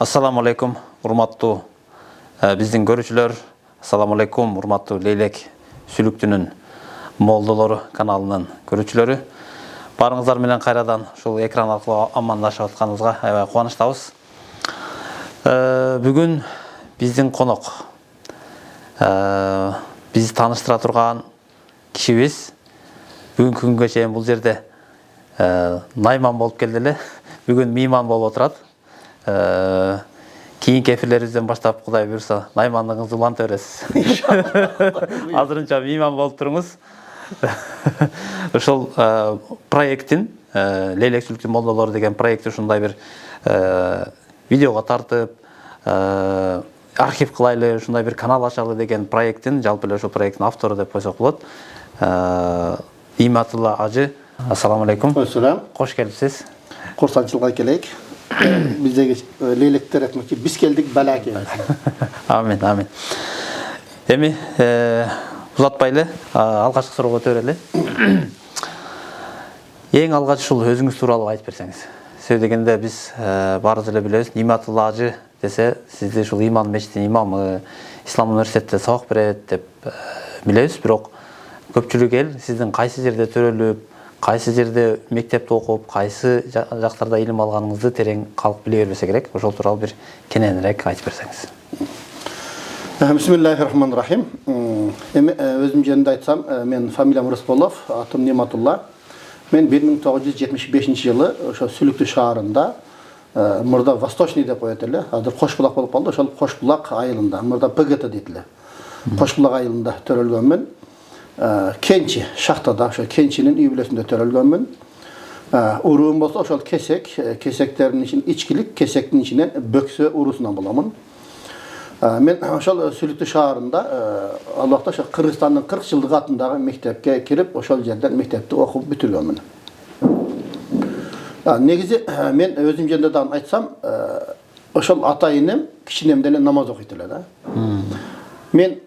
Ассаламу алейкум, урматтуу биздин көрүүчүлөр. Ассаламу алейкум, урматтуу Лейлек Сүлүктүнүн молдолору каналынын көрүүчүлөрү. Барыңыздар менен кайрадан ушул экран аркылуу амандашып атканыбызга аябай кубанычтабыз. Бүгүн биздин конок, бизди тааныштыра турган кишибиз бүгүнкү күнгө чейин бул жерде найман болуп келди эле. Бүгүн мейман болуп отурат. Кийинки эфирлерибизден баштап Кудай буйрса наймандыгыңызды уланта бересиз. Азырынча мейман болуп туруңуз. Ошол проекттин Лейлек Сүлүктүн молдолору деген проекти ушундай бир видеого тартып, архив кылайлы, ушундай бир канал ачалы деген проекттин, жалпы эле ошол проекттин автору деп койсок болот. Иматулла ажы, ассаламу алейкум. Ассалам. Кош келипсиз. Курсанчылыкка келейик. Биздеги лейлектер этмекчи биз келдик балаке. Амин, амин. Эми узатпайлы, алгачкы суроого өтө берели. Эң алгач ушул өзүңүз тууралуу айтып берсеңиз. Себеби дегенде биз баарыбыз эле билебиз, Иматулла ажы десе, сизди ушул иман мечитинин имамы, ислам университетте сабак берет деп билебиз, бирок көпчүлүк эл сиздин кайсы жерде төрөлүп, кайсы жерде мектепте окуп, кайсы жактарда илим алганыңызды терең калк биле бербесе керек. Ошол тууралуу бир кененирээк айтып берсеңиз. Бисмиллахир-рахманир-рахим. Эми өзүм жөнүндө айтсам, мен фамилиям Рысполов, атым Нематулла. Мен 1975 жылы ошо Сүлүктү шаарында мурда Восточный деп коет эле. Азыр Кошбулак болуп калды. Ошол Кошбулак айылында, мурда ПГТ дейт эле. Кошбулак айылында төрөлгөнмүн. Кенчи шахтада, ошо кенчинин үй бүлөсүндө төрөлгөнмүн. Уруум болсо ошол кесек, кесектердин ичин ичкилик, кесектин ичинен бөксө урусунан боламын. Мен ошол Сүлүктү шаарында албакта ошо Кыргызстандын 40 жылдык атындагы мектепке кирип, ошол жерден мектепти окуп бүтүргөнмүн. Негизи мен өзүм жөнүндө дагы айтсам, ошол атайыным кичинемден эле намаз окуйт эле да. Мен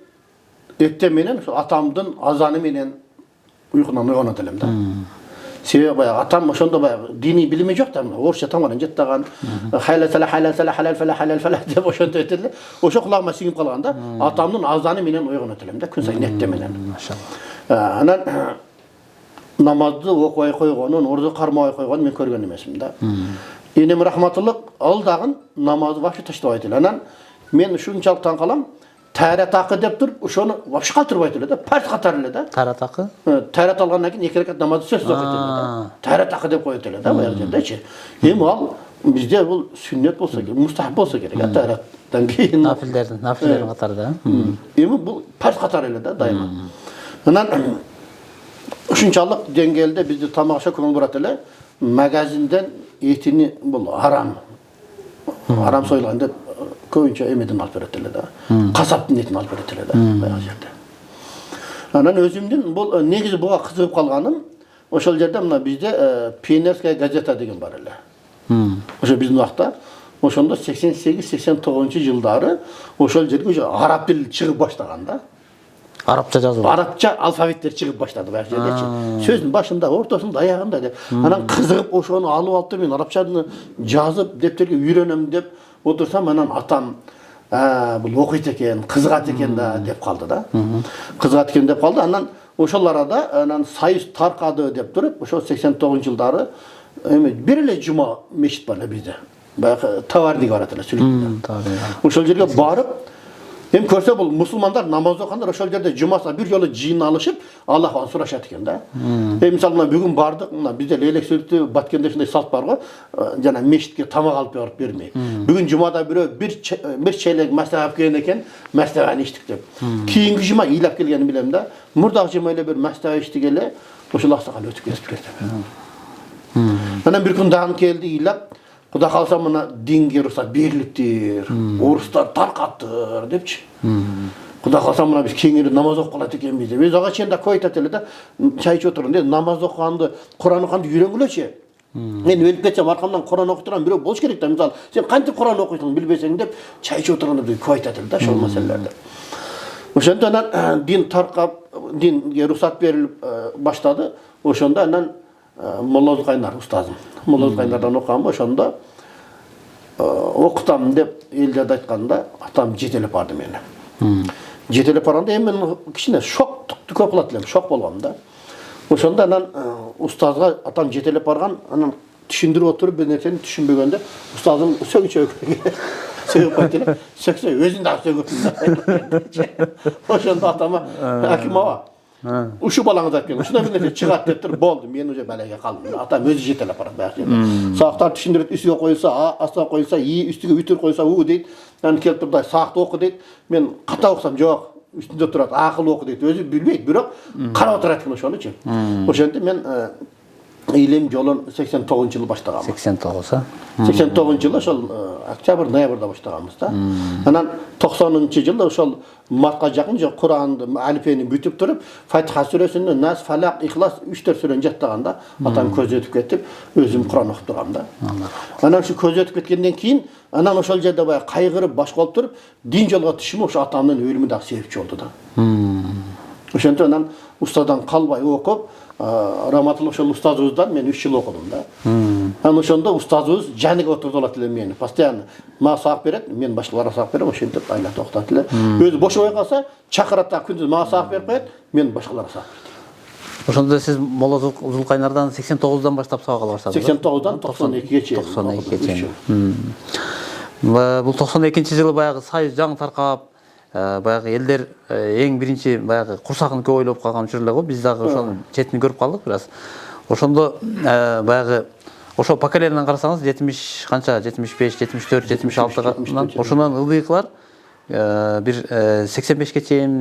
Өктө менен атамдын азаны менен уйкунан ойгонот элем да. Себеби баягы атам ошондо баягы диний билими жок да, орусча тамган жаттаган, халал фала деп ошентип эле. Ошо кулагыма сиңип калган да. Атамдын азаны менен ойгонот элем да, күн сайын эртең менен. Машалла. Анан намазды окубай койгонун, орду кармабай койгонун мен көргөн эмесмин да. Энем рахматуллах ал дагы намазды вообще таштабайт эле. Анан мен ушунчалык таң калам. Тайрат акы деп туруп, ошону вообще калтырбайт эле да, парт катары эле да. Тайрат акы? Тайрат алгандан кийин 2 ракат намазды сөзсүз окуйт эле да. Тайрат акы деп коет эле да, баягы жердечи. Эми ал бизде бул сүннет болсо керек, мустахаб болсо керек, тайраттан кийин нафилдердин катары да. Эми бул парт катары эле да, дайыма. Анан ушунчалык деңгээлде бизде тамак аша көңүл бурат эле, магазинден этини бул арам. Арам союлган деп көбүнчө эмеден алып берет эле да. Касаптын этин алып берет эле да, баягы жерде. Анан өзүмдүн бул негизи буга кызыгып калганым, ошол жерде мына бизде Пионерская газета деген бар эле. Ошо биздин убакта, ошондо 88-89 жылдары ошол жерге уже араб тил чыгып баштаган да. Арабча жазуу. Арабча алфавиттер чыгып баштады баягы жердечи. Сөздүн башында, ортосунда, аягында деп. Анан кызыгып ошону алып мен арабчаны жазып, дептерге үйрөнөм деп отурсам, анан атам бул окуйт экен, кызыгат экен да деп калды да. Кызыгат экен деп калды. Анан ошол арада анан союз таркады деп туруп, ошол 89 жылдары эми бир эле жума мечит бар эле бизде. Баягы товарник барат эле Сүлүктүдө. Ошол жерге барып, эми көрсө бул мусулмандар намаз окугандар ошол жерде жумасына бир жолу жыйналышып, Аллахтан сурашат экен да. Мисалы мына бүгүн бардык, мына бизде Лейлек Сүлүктү Баткенде ушундай салт бар го, жана мечитке тамак алып барып бермей. Бүгүн жумада бирөө бир челек маслак алып келген экен, маслаканы ичтик деп. Кийинки жума ыйлап келгенин билем да. Мурдагы жума эле бир маслак ичтик эле, ошол аксакал өтүп кетип кетти. Анан бир күн дагы келди ыйлап, Куда калса мына динге уруксат берилиптир, орустар таркаттыр депчи. Куда калса мына биз кеңири намаз окуп калат экенбиз деп. Өз ага чейин да койтат эле да, чай ичип отурганда намаз окуганды, Куран окуганды үйрөнгүлөчү. Мен өлүп кетсем аркамдан Куран окуп турган бирөө болуш керек да. Мисалы, сен кантип Куран окуйсуң билбесең деп, чай ичип отурганда койтат эле да ошол маселелерди. Ошондо анан дин таркап, динге уруксат берилип баштады. Ошондо анан Молла Кайнар устазым. Молла Кайнардан окугам, ошондо оқытамын деп елдерде айтқанда атам жетелеп барды мені. Жетелеп барғанда мен кішкене шоқ көп қылады елем, шоқ болғам да. Ошонда анан ұстазға атам жетелеп барған, анан түшүндүрүп отуруп бир нерсени түшүнбөгөндө ұстазым сөйіп қайтылып, сөксе өзүн дагы сөгөптүн. Ошондо атама аким аба, ушу балаңыз айтып келген, ушундай бир нерсе чыгат деп туруп болду. Мен уже балеге калдым. Атам өзү жетелеп барат баягы жерде. Саактар түшүндүрөт, үстүгө коюлса А, астына коюлса И, үстүгө үтүр коюлса У дейт. Анан келип турду, саакты оку дейт. Мен ката окусам жок, үстүндө турат, акыл оку дейт. Өзү билбейт, бирок карап отурат экен ошонучу. Ошентип мен илим жолун 89-жылы баштагам. 89 а? 89-жылы ошол октябрь, ноябрда баштаганбыз да. Анан 90-жылы ошол мартка жакын же Куранды, алифени бүтүп туруп, Фатиха сүрөсүнү, Нас, Фалак, Ихлас 3-4 сүрөнү жаттаганда атам көз өтүп кетип, өзүм Куран окуп тургам да. Анан ушу көз өтүп кеткенден кийин, анан ошол жерде баягы кайгырып, баш болуп туруп, дин жолго түшүм ошо атамдын өлүмү дагы себепчи болду да. Ошентип анан устаздан калбай окуп, Раматылык ошол устазыбыздан мен 3 жыл окудум да. Анан ошондо устазыбыз жаныга отурдулат эле мени. Постоянно мага сабак берет, мен башкаларга сабак берем, ошентип айлакта окутат эле. Өзү бошобой калса, чакырат да күндүз мага сабак берип коет, мен башкаларга сабак берет. Ошондо сиз Молла Зулкайнардан 89-дан баштап сабак ала баштадыңыз. 89-дан 92-ге чейин. 92-ге чейин. Бул 92-жылы баягы Союз жаңы таркап, баягы элдер эң биринчи баягы курсагын көп ойлоп калган учур эле го. Биз дагы ошонун четин көрүп калдык бир аз. Ошондо баягы ошо поколенияден карасаңыз 70 канча 75, 74, 76-га ошондон ылдыйкылар бир 85-ке чейин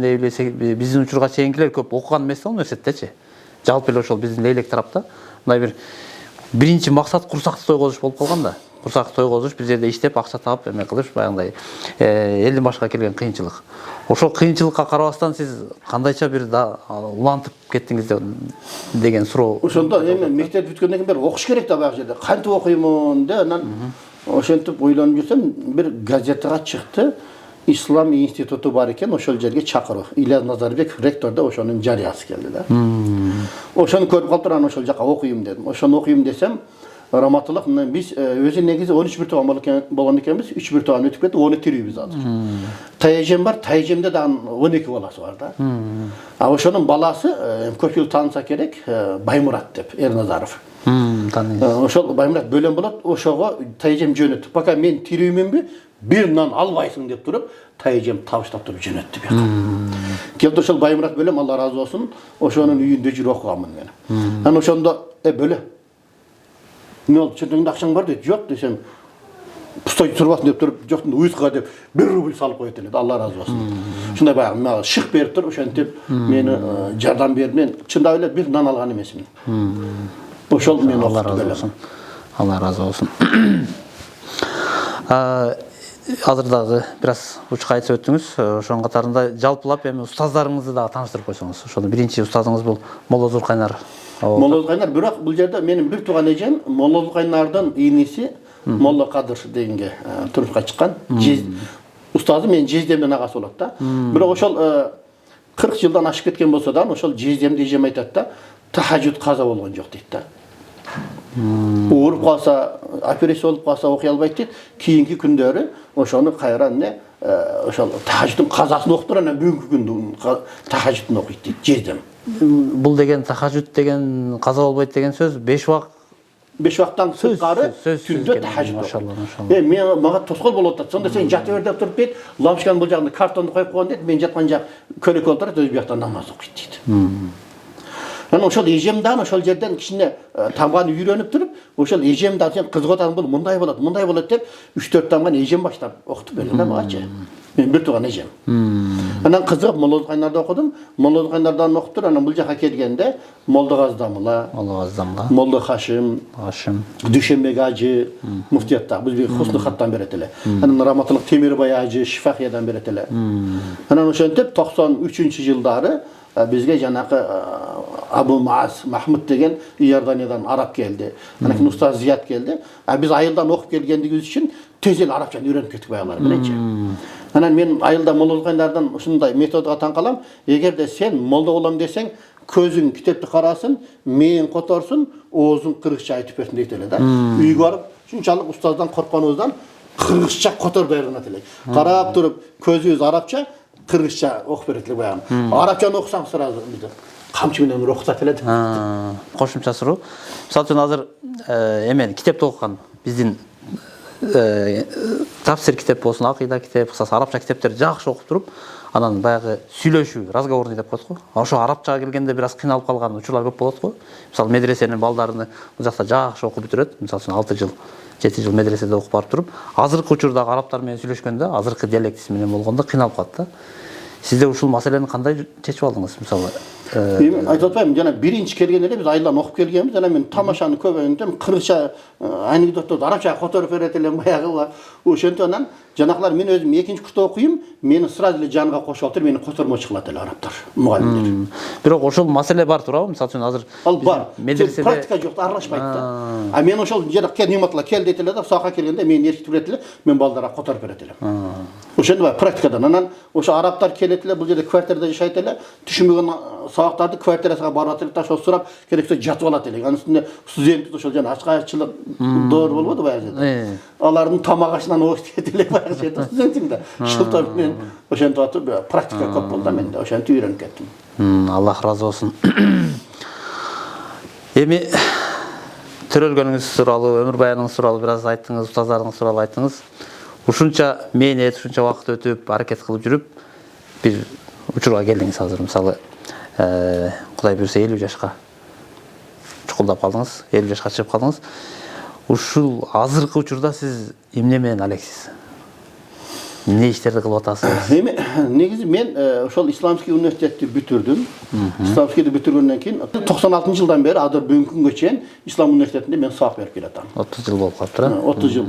биздин учурга чейинкилер көп окуган эмес да университеттечи. Жалпы эле ошол биздин Лейлек тарапта мындай бир биринчи максат курсакты тойгозуш болуп калган да. Курсакты тойгозуш, бир жерде иштеп, акча таап, эме кылыш, баягындай элдин башка келген кыйынчылык. Ошол кыйынчылыкка карабастан сиз кандайча бир улантып кеттиңиз деген суроо. Ошондо эми мектеп бүткөндөн кийин бери окуш керек да баягы жерде. Кантип окуймун деп анан ошентип ойлонуп жүрсөм, бир газетага чыкты. Ислам институту бар экен, ошол жерге чакыруу. Ильяс Назарбек ректор да ошонун жарыясы келди да. Ошону көрүп калып анан ошол жака окуйм дедим. Ошону окуйм десем, Раматылык биз өзү негизи 13 бир тууган болгон экенбиз, 3 бир тууган өтүп кетти, 10 тирүүбүз азыр. Тайэжем бар, Тайэжемде дагы 12 баласы бар да. А ошонун баласы көп жыл таанса керек, Баймурат деп, Эрназаров. Ошол Баймурат бөлөм болот, ошого Тайэжем жөнөттү. Пока мен тирүүмүнбү, бир нан албайсың деп туруп, Тайэжем табыштап туруп жөнөттү бияка. Келди ошол Баймурат бөлөм, Алла разы болсун, ошонун үйүндө жүрүп окуганмын мен. Анан ошондо бөлө не oldu? Çöntüğünde akşam var dedi. Yok desem. Pustayı turbatın deyip durup, yok dedi. Uyuzga deyip 1 rubl salıp koyup dedi. Allah razı olsun. Şunday bayağı şık berip durup, oşantip meni jardam berip, men çında öyle bir nan algan emesin. Oşol meni okuttu böyle. Allah razı olsun. Азыр дагы бир аз учка айтып өттүңүз. Ошонун катарында жалпылап эми устаздарыңызды дагы тааныштырып койсоңуз. Ошондо биринчи устазыңыз бул Молла Зулкайнар. Молла Зулкайнар, бирок бул жерде менин бир тууган эжем Молла Зулкайнардын ийниси Молла Кадыр дегенге турмушка чыккан. Устазы менин жездемдин агасы болот да. Бирок ошол 40 жылдан ашып кеткен болсо да, ошол жездемди эжем айтат да, тахажжуд каза болгон жок дейт да. Ооруп калса, операция болуп калса окуй албайт дейт. Кийинки күндөрү ошону кайра ошол тахажжудун казасын окуптур, анан бүгүнкү күндүн тахажжудун окуйт дейт жездем. Бул деген тахажжуд деген каза болбойт деген сөз 5 убак 5 убактан сырткары түндө тахажжуд. Машалла. Мен мага тоскоол болуп атат. Сонда сен жата бер деп туруп дейт. Лампочканын бул жагында картонду коюп койгон дейт. Мен жаткан жак көлөкө отурат, өз бияктан намаз окуйт дейт. Анан ошол эжем дагы ошол жерден кичине тамганы үйрөнүп туруп, ошол эжем дагы сен кызыгып атасың, бул мындай болот деп 3-4 тамганы эжем баштап окутуп берди да магачы. Мен бир тууган эжем. Анан кызыгып Молла Зулкайнарда окудум. Молла Зулкайнардан окуп туруп, анан бул жака келгенде Молдогаздамыла, Молла Хашим, Дүйшөнбек ажы, муфтиятта биз Хусну хаттан берет эле. Анан Раматылык Темирбай ажы Шифахиядан берет эле. Анан ошентип 93-жылдары бизге жанакы Абу Маас Махмуд деген Иорданиядан араб келди. Анан кийин устаз Зият келди. Биз айылдан окуп келгендигибиз үчүн тез эле арабчаны үйрөнүп кеттик баягылар мененчи. Анан мен айылда Молла Зулкайнардан ушундай методго таң калам. Эгерде сен молда болом десең, көзүң китепти карасын, мээң которсун, оозуң кыргызча айтып берсин дейт эле да. Үйгө барып, шунчалык устаздан коркконубуздан кыргызча котор берилет элек. Карап туруп көзүбүз арабча, кыргызча окуп берет элек баягы. Арабчаны окусаң сразу биз камчы менен окутат эле. Кошумча суроо. Мисалы үчүн азыр эмен китепти окуган биздин тафсир китеп болсун, акыйда китеп, кысасы арабча китептерди жакшы окуп туруп, анан баягы сүйлөшүү, разговорный деп коет го. Ошо арабчага келгенде бир аз кыйналып калган учурлар көп болот го. Мисалы медресенин балдарыны бул жакта жакшы окуп бүтүрөт. Мисалы үчүн 6 жыл, 7 жыл медреседе окуп барып туруп, азыркы учурдагы арабтар менен сүйлөшкөндө, азыркы диалектиси менен болгондо кыйналып калат да. Сизде ушул маселени кандай чечип алдыңыз? Мисалы Мен айтып атпаймынбы, жана биринчи келген эле биз айылдан окуп келгенбиз, жана мен тамашаны көбөйүнтөм, кыргызча анекдотторду арабчага которуп берет элем баягы. Ошентип анан жанакылар мен өзүм экинчи курста окуйм, мени сразу эле жанга кошуп алып, мени котормочу кылат эле арабтар, мугалимдер. Бирок ошол маселе бар туурабы? Мисалы үчүн азыр Ал бар. медреседе Практика жок, аралашпайт да. А мен ошол жана нематла кел дейт эле да, сака келгенде мени эркитип берет эле, мен балдарга которуп берет элем. Ошентип практикадан анан ошо арабтар келет эле, бул жерде квартирада жашайт эле, түшүнбөгөн сабактарды квартирасына барып атып ташып сурап, керексе жатып алат эле. Анын үстүнө студент ошол жана ачкачылык доор болбоду баягы жерде. Алардын тамак ашынан окуйт эле баягы жерде студентим да. Шылтап мен ошентип атып практика көп болду да менде. Ошентип үйрөнүп кеттим. Аллах разы болсун. Эми төрөлгөнүңүз тууралуу, өмүр баяныңыз тууралуу бир аз айттыңыз, устаздарыңыз тууралуу айттыңыз. Ушунча мээнет, ушунча убакыт өтүп, аракет кылып жүрүп, бир учурга келдиңиз азыр. Мисалы, Кудай буйрса 50 жашка чукулдап калдыңыз, 50 жашка чыгып калдыңыз. Ушул азыркы учурда сиз эмне менен алексиз? Эмне иштерди кылып атасыз? Эми негизи мен ошол Исламский университетти бүтүрдүм. Исламскийди бүтүргөндөн кийин 96-жылдан бери азыр бүгүнкү күнгө чейин Ислам университетинде мен сабак берип келатам. 30 жыл болуп калыптыр. 30 жыл,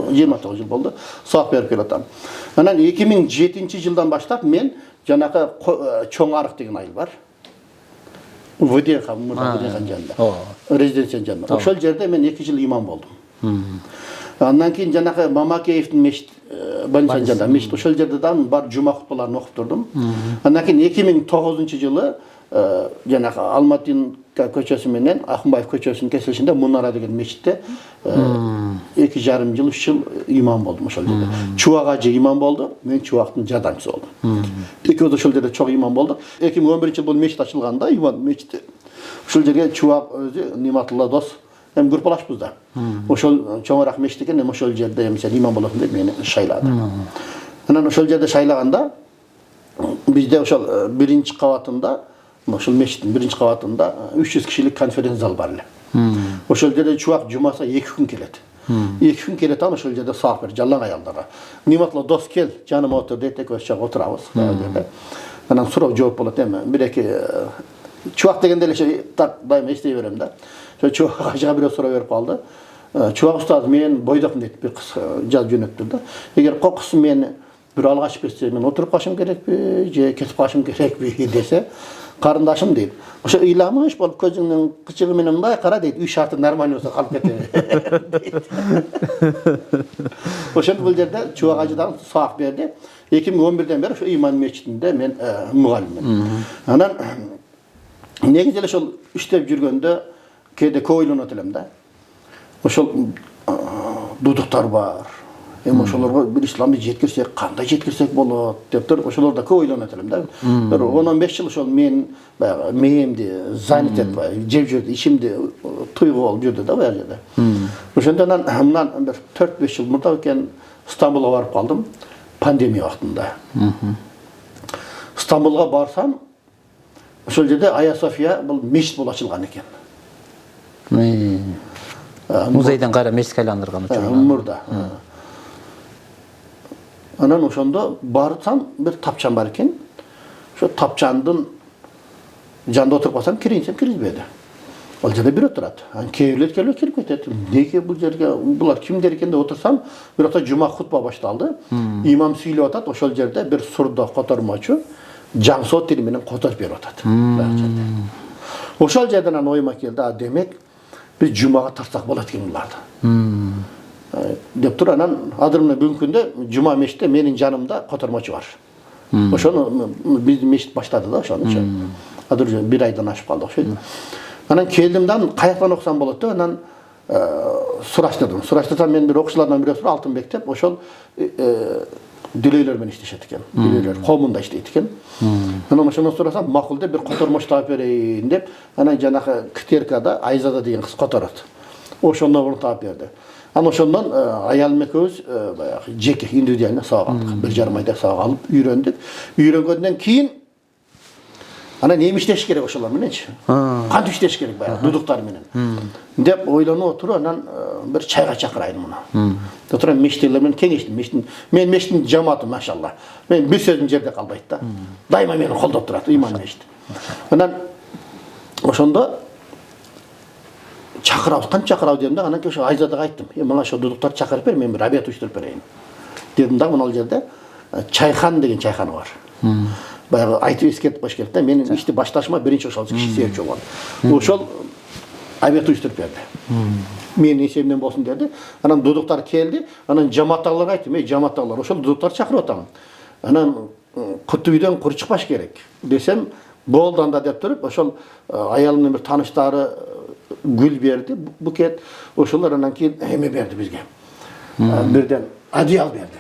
29 жыл болду. Сабак берип келатам. Анан 2007-жылдан баштап мен жанагы Чоң Арык деген айыл бар. ВДХ жанында. Резиденциянын жанында. Ошол жерде мен 2 жыл имам болдум. Андан кийин жанагы Мамакеевдин мешит больницанын жанында мешит, ошол жерде да бар жума кутбаларын окуп турдум. Андан кийин 2009-жылы жанагы Алматинка көчөсү менен Акынбаев көчөсүнүн кесилишинде Мунара деген мешитте 2,5 жыл, 3 жыл имам болдум ошол жерде. Чубак ажы имам болду, мен Чубактын жардамчысы болдум. Экөөбүз ошол жерде чоң имам болдук. 2011-жылы бул мешит ачылганда, имам мешити. Ошол жерге Чубак өзү Ниматулла дос эми группалашпыз да. Ошол чоңураак мешит экен, эми ошол жерде эми сен имам болосуң деп мени шайлады. Анан ошол жерде шайлаганда бизде ошол биринчи кабатында, ошол мешиттин биринчи кабатында 300 кишилик конференц зал бар эле. Ошол жерде Чубак жумаса 2 күн келет. 2 күн келет, анан ошол жерде сабак берет жалаң аялдарга. Ниматла дос кел, жаныма отур дейт, экөөбүз чак отурабыз жерде. Анан суроо жооп болот эми. Бир-эки Чубак дегенде эле так дайыма эстей берем да. Чубак ажыга бирөө суроо берип калды. Чубак устаз, мен бойдокмун дейт, бир кыз жазып жөнөттү да. Эгер кокусун мени бир алгач берсе, мен отуруп калышым керекпи, же кетип калышым керекпи десе, карындашым дейт. Ошо ыйламыш болуп көзүңдүн кычыгы менен мындай кара дейт, үй шарты нормально болсо калып кетем. Ошентип бул жерде Чубак ажыдан сабак берди. 2011-ден бери ошо иман мечитинде мен мугалиммин. Анан негизи эле ошол иштеп жүргөндө кээде көп ойлонот элем да. Ошол дудуктар бар. Эми ошолорго бир исламды жеткирсек, кандай жеткирсек болот деп туруп, ошолорда көп ойлонот элем да. Бир 10-15 жыл ошол мен баягы мээмди занят этпай, жеп жүрдү, ишимди туйгу болуп жүрдү да баягы жерде. Ошондон мындан бир 4-5 жыл мурда экен Стамбулга барып калдым, пандемия вактында. Стамбулга барсам, ошол жерде Ая София бул мешит болуп ачылган экен. Музейден кайра мешитке айландырган учурда. Мурда. Анан ошондо барсам бир тапчан бар экен. Ошо тапчандын жанында отуруп калсам, кирейинсем киргизбеди. Ал жерде бирөө турат. Кээ бирлер келип кетет. Неге бул жерге булар кимдер экен деп отурсам, бир акта жума хутба башталды. Имам сүйлөп атат, ошол жерде бир сурдо котормочу жаңсоо тили менен которуп берип атат. Ошол жерден анан оюма келди, демек биз жумага тартсак болот экен буларды. Деп туруп анан азыр мына бүгүнкү күндө жума мешитте менин жанымда котормочу бар. Ошону биздин мешит баштады да ошону. Азыр 1 айдан ашып калды окшойт. Анан келдим да каяктан окусам болот деп анан Suraştırdım. Suraştırsam men bir okuşlardan birisi Altınbek dep, oşol Düleylermen işleşet eken. Düleyler komunda işleyt eken. Ana oşondan sorasam makul dep bir kotormoş taap bereyin dep, ana janakı Kiterkada Ayzada деген kız kotorat. Oşondan bunu taap berdi. Ana oşondan ayalım ekөөбүз баягы жеке индивидуально сабак алдык. 1,5 айда сабак алып үйрөндүк. Үйрөнгөндөн кийин ana neyim işleş gerek oşalar menençi. Kant işleş gerek bayağı duduklar menen. Dep oylana oturup anan bir çayga çakırayım buna. Oturan meşterlerle kengeştim. Men meştin cemaatım maşallah. Men bir sözüm yerde kalbaydı da. Daima meni kolda turat iman meşti. Anan oşonda çakırav dedim de anan ki şu Ayzada ayttım. Bana şu duduklar çakırıp ver, men bir rabiyat uçturup vereyim. Dedim de bunun yerde Çayxan деген çayxana var. Bayağı айтып ескертіп башкертті. Менің ішті башташыма бірінші ошол киши себепчи болгон. Ошол абият уюштуруп берди. Менин есебимден болсун деди. Анан дудуктар келди. Анан жамааттагыларга айттым, ey жамааттагылар, ошол дудуктар чакырып атам. Анан куту үйдөн кур чыкпаш керек десем, болду анда деп туруп, ошол аялымдын бир тааныштары гүл берди, букет. Ошолор анан кийин эме берди бизге. Бирден одеял берди.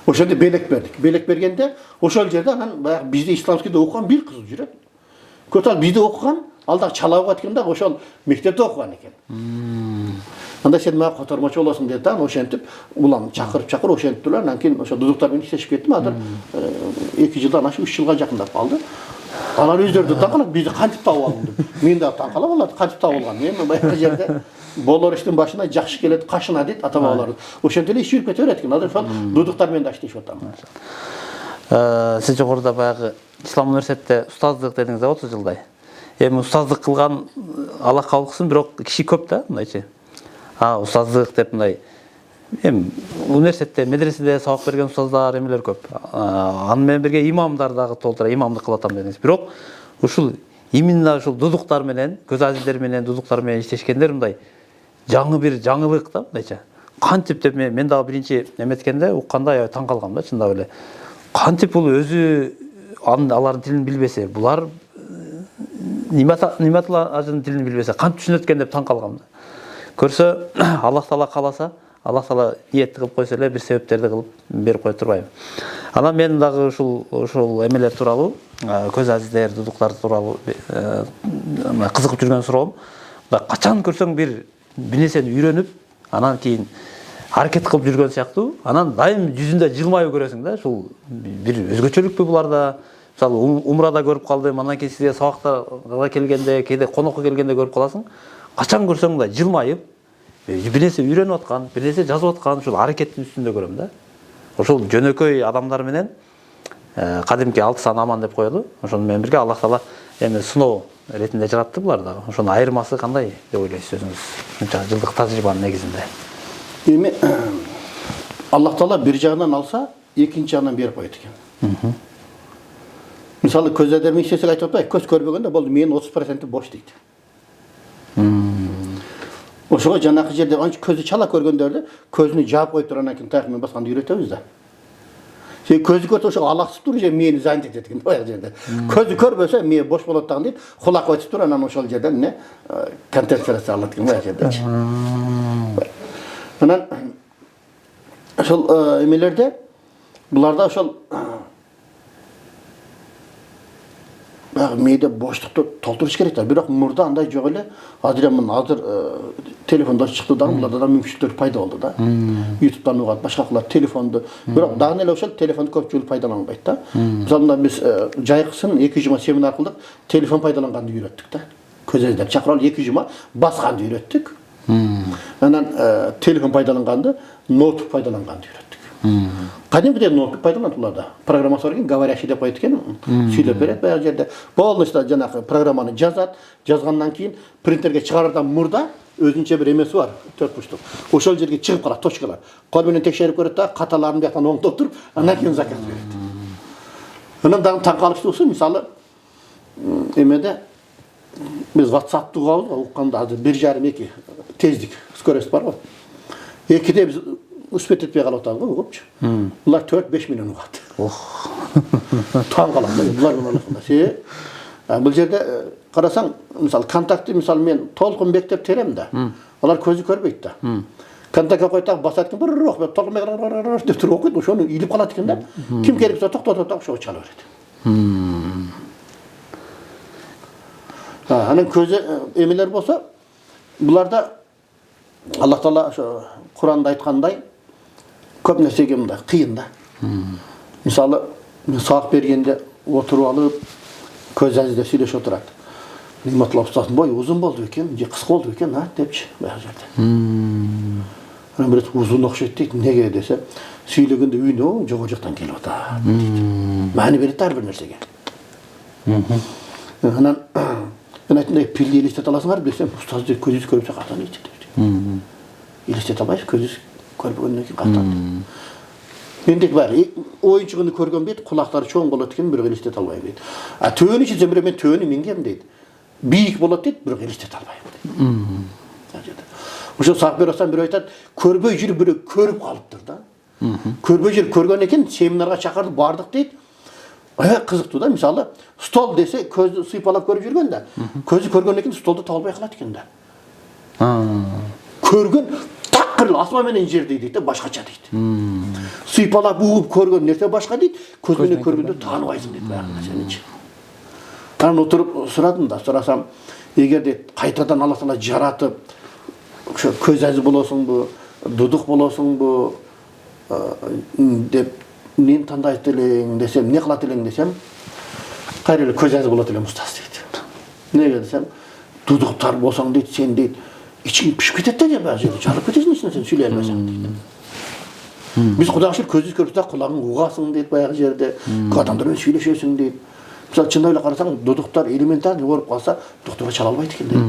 Oşada belek verdik. Belek bergende oşol жерде анан баягы бизде исламскийде окуган бир кыз жүрөт. Көтал бизде окуган, алда чалауга атканда ошол мектепте окуган экен. Анда сен мага котормочу болосуң деди да, ошентип улам чакырып ошентиптилер. Анан кийин ошо дудуктар менен иштешип кеттим. Азыр 2 жылдан ашык 3 жылга жакындап калды. Алар өздөрү да таң калат, бизди кантип таап алдым деп. Мен да таң калам, алар кантип таап алган. Мен баягы жерде болор иштин башына жакшы келет, кашына дейт ата бабалар. Ошентип эле иш жүрүп кете берет экен. Азыр ошол дудуктар менен да иштешип атам. Сиз жогоруда баягы Ислам университетте устаздык дедиңиз да 30 жылдай. Эми устаздык кылган Аллах кабыл кылсын, бирок киши көп да, мындайчы. Устаздык деп мындай эми университетте, медреседе сабак берген устаздар эмелер көп. Аны менен бирге имамдар дагы толтура, имамдык кылып атам дедиңиз. Бирок ушул именно ушул дудуктар менен, көз азиздер менен, дудуктар менен иштешкендер мындай жаңы бир жаңылык да, мындайча. Кантип деп мен дагы биринчи эметкенде укканда таң калгам да, чындап эле. Кантип бул өзү алардын тилин билбесе, булар ниматылардын тилин билбесе, кантип түшүнөт экен деп таң калгам да. Көрсө, Аллах Таала кааласа, Аллах Таала ниетти кылып койсо эле бир себептерди кылып берип коет турбайбы. Анан мен дагы ушул эмелер тууралуу, көз азиздер, дудуктар тууралуу кызыгып жүргөн суроом. Качан көрсөң бир нерсени үйрөнүп, анан кийин аракет кылып жүргөн сыяктуу, анан дайым жүзүндө жылмаюу көрөсүң да. Ушул бир өзгөчөлүкпү буларда? Мисалы умрада көрүп калдым, анан кийин сизге сабактарга келгенде, кээде конокко келгенде көрүп каласың. Качан көрсөң да жылмайып, бир нерсе үйрөнүп аткан, бир нерсе жазып аткан, ушул аракеттин үстүндө көрөм да. Ошол жөнөкөй адамдар менен кадимки 6 сан аман деп коелу. Ошону менен бирге Аллах Таала эми сыноо ретинде жаратты булар да. Ошонун айырмасы кандай деп ойлойсуз өзүңүз? Мынча жылдык тажрыйбанын негизинде. Эми Аллах Таала бир жагынан алса, экинчи жагынан берип коет экен. Мисалы көз азиздер иштесек айтып атпайбы, көз көрбөгөндө болду, менин 30% бош дейт. Ошого жанакы жерде анча көзү чала көргөндөрдү көзүнү жаап коюп туруп анан кийин таяк менен басканды үйрөтөбүз да. Сен көзү көрсө ошо алаксып туруп же мени занят этет экен баягы жерде. Көзү көрбөсө мээ бош болот дагы дейт, кулак айтып туруп анан ошол жерден эмне концентрация алат экен баягы жерде. Анан ошол эмелерде буларда ошол мээде боштукту толтуруш керек да. Бирок мурда андай жок эле. Азыр телефондор чыкты да, буларда да мүмкүнчүлүктөр пайда болду да. YouTube'дан угат, башкалар телефонду. Бирок дагы эле ошол телефонду көпчүлүк пайдаланбайт да. Мисалы биз жайкысын 2 жума семинар кылдык, телефон пайдаланганды үйрөттүк да. Көз азиздер чакырып 2 жума басканды үйрөттүк. Анан телефон пайдаланганды, ноутбук пайдаланганды үйрөттүк. Кадимкиден ноутбук пайдаланат буларда. Программасы бар экен, говорящий деп коет экен, сүйлөп берет баягы жерде. Полностью жанагы программаны жазат, жазгандан кийин принтерге чыгарардан мурда өзүнчө бир эмеси бар, 4 бурчтук. Ошол жерге чыгып калат, точкалар. Кол менен текшерип көрөт да, каталарын бияктан оңдоп туруп, андан кийин заказ берет. Анан дагы таң калыштуусу, мисалы эмеде биз WhatsApp'ты угабыз, укканда азыр 1,5-2 тездик скорость бар го. 2де биз успеть етпей қалып атады ғой, көпчі. Бұлар 4-5 миллион уғады. Таң қалады. Бұлар бұлар. Бұл жерде қарасаң, мысалы, контакты, мысалы, мен Толқынбек деп терем да. Олар көзі көрмейді да. Контактқа қойсақ басады екен, бір оқып, Толқынбек деп тұрып оқиды, ошоны иліп қалады екен да. Кім керек болса тоқтат, ошоны чала береді. Анан көзі емелер болса, бұларда Аллах Тағала Құранда айтқандай көп нәрсеге мындай қиын да. Мысалы, мен сабақ бергенде отырып алып, көз әзілде сөйлесіп отырады. Ниматулла ұстаздың бойы ұзын болды екен, же қысқа болды екен, депші баяғы жерде. Анан бір ұзын ұқсайды дейді, неге десе, сөйлегенде үйіне жоғары жақтан келіп отыр дейді. Мәні береді әрбір нәрсеге. Анан мен айтқандай пилді елестете аласыңдар десем, ұстазды көзіңіз көріпсе қартан дейді. Елестете алмайсыз, көзіңіз көрмегеннен кейін қартан. Мен дейік бәрі, ойыншығыны көрген бейді, құлақтары чоң болады екен, бір елестете алмайым дейді. Төні жетсем, мен төні менгем дейді. Биік болады дейді, бір елестете алмайым дейді. Ошо сақ бер осам бір айтады, көрбей жүріп бір көріп қалыптыр да. Көрбей жүріп көрген екен, семинарға шақырып бардық дейді. Қызықты да, мысалы, стол десе, көзді сыйпалап көріп жүрген да, көзі көрген екен, столды табылмай қалады екен да. Көрген, таққырлы, асма менен жер дейді, башқаша дейді. Сыйпалап ұғып көрген нәрсе башқа дейді, көзбенен көргенде танымайсың дейді бәрі нәрсенінші. Анан отырып сұрадым да, сұрасам, егер де қайтадан Алла Тағала жаратып, көз әзі боласың бұ, дудық боласың бұ, деп, нені таңдайды елең десем, не қылады елең десем, қайрелі көз әзі болады елең ұстаз дейді. Неге десем, дудықтар болсаң дейді, сен дейді, ішің пішіп кетеді де бәрі жерде, жарып кетесің ішіне сен сөйлей алмайсың дейді. Біз құдайға шүкір көзіз көріпсе құлағың ұғасың дейді баяғы жерде, адамдармен сөйлесесің дейді. Мысалы, шын ойлап қарасаң, дудықтар элементарный орып қалса, дудықтарға чала албайды екен дейді.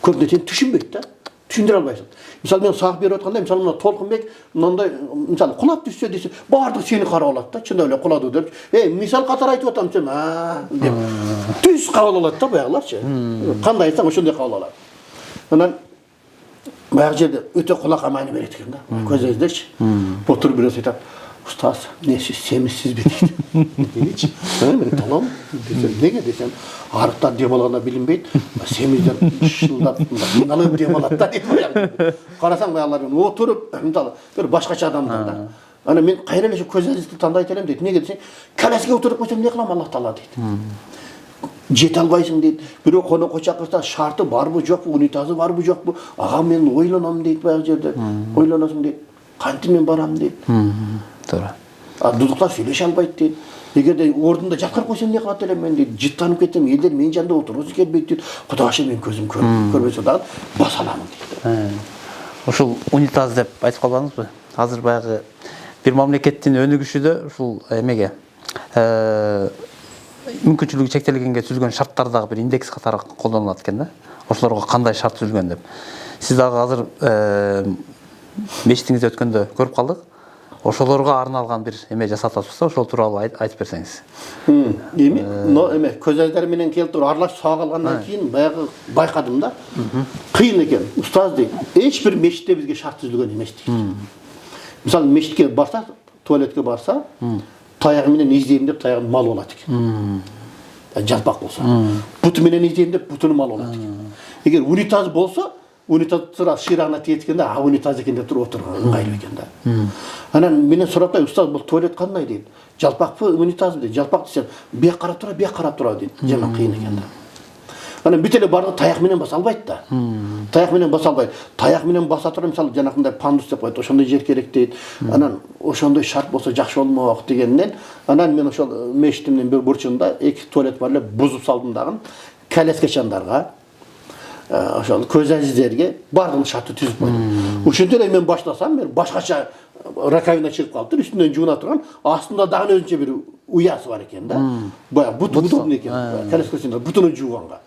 Көбіне сен түсінбейді да, түсіндіре албайсың. Мысалы, мен сағып беріп отқанда, мысалы, мына Толқынбек, мынандай, мысалы, құлап түссе десе, бардық сені қарап алады да, шын ойлап құлады деп, мисал қатар айтып отам сен, деп, түс қабыл алады да баяғыларшы. Қандай айтсаң, ошондай қабыл алады. Онан, баяғы жерде өте құлаққа мәні береді екен да, көз әздерші. Отырып біраз айтады, ұстаз, не сіз семізсіз бе дейді. Нечі? Мен талам десем, неге десем, арықтар демалғанда білінбейді, семіздер шылдап, алып демалады да дейді. Қарасаң баяғылармен отырып, бір башқаша адамдар да. Ана мен қайрелеші көз әзізді таңдай телем дейді. Неге десем, кәләске отырып қойсам не қылам Аллах Тағала дейді. Жете албайсың дейді. Біреу қона қойсақ қойса шарты бар бұ жоқ бұ, унитазы бар бұ жоқ бұ. Аға мен ойланамын дейді баяғы жерде. Ойланасың дейді. Қанты мен барамын дейді. Doğru. Дудықтар сөйлеше албайды дейді. Егер де орнында жатқырып қойсам не қылады елем мен дейді. Жыттанып кетсем, елдер мен жанында отырғысы келмейді дейді. Құдайша мен көзім көрмесе дағы бас аламын дейді. Ушул унитаз деп айтып қалдыңыз ба? Азыр баягы бир мамлекеттин өнүгүшүдө ушул эмеге мүмкүнчүлүгү чектелгенге түзүлгөн шарттардагы бир индекс катары колдонулат экен да. Ошолорго кандай шарт түзүлгөн деп. Сиз дагы азыр мечитиңизде өткөндө көрүп калдык. Ошолорго арналган бир эме жасатасызбы, ошол тууралуу айтып берсеңиз. Эми, эме көз әздер менен келип аралашып сага алгандан кийин баягы байкадым да. Кыйын экен. Устаз дейт, эч бир мечитте бизге шарт түзүлгөн эмес дейт. Мисалы, мечитке барса, туалетке барса, таяк менен издейм деп таягын мал болот экен. Жалпак болсо. Буту менен издейм деп бутуну мал болот экен. Эгер унитаз болсо, унитаз сыра ширағына тиеткенде, унитаз екен деп тұрып отырған ыңғайлы екен да. Анан менен сұраптай, ұстаз бұл туалет қандай дейді. Жалпақ пы, унитаз дейді. Жалпақ десем, бек қарап тұра дейді. Жаман қиын екен да. Анан бітеле барды таяқ менен баса албайды да. Таяқ менен баса албайды. Таяқ менен баса тұра, мысалы, жанақындай пандус деп қойды. Ошондай жер керек дейді. Анан ошондай шарт болса жақсы болмақ дегеннен, анан мен ошол мешітімнен бір бурчунда эки туалет бар эле бузуп салдым дагы. Калескечандарға ошол көз әзиздерге бардығын шарты түзіп қойдым. Ошентип эле мен баштасам, мен башкача раковина чыгып калыптыр, үстүнөн жууна турган, астында дагы өзүнчө бир уясы бар экен да. Баягы бут удобный экен. Калескесинде бутуну жууганга.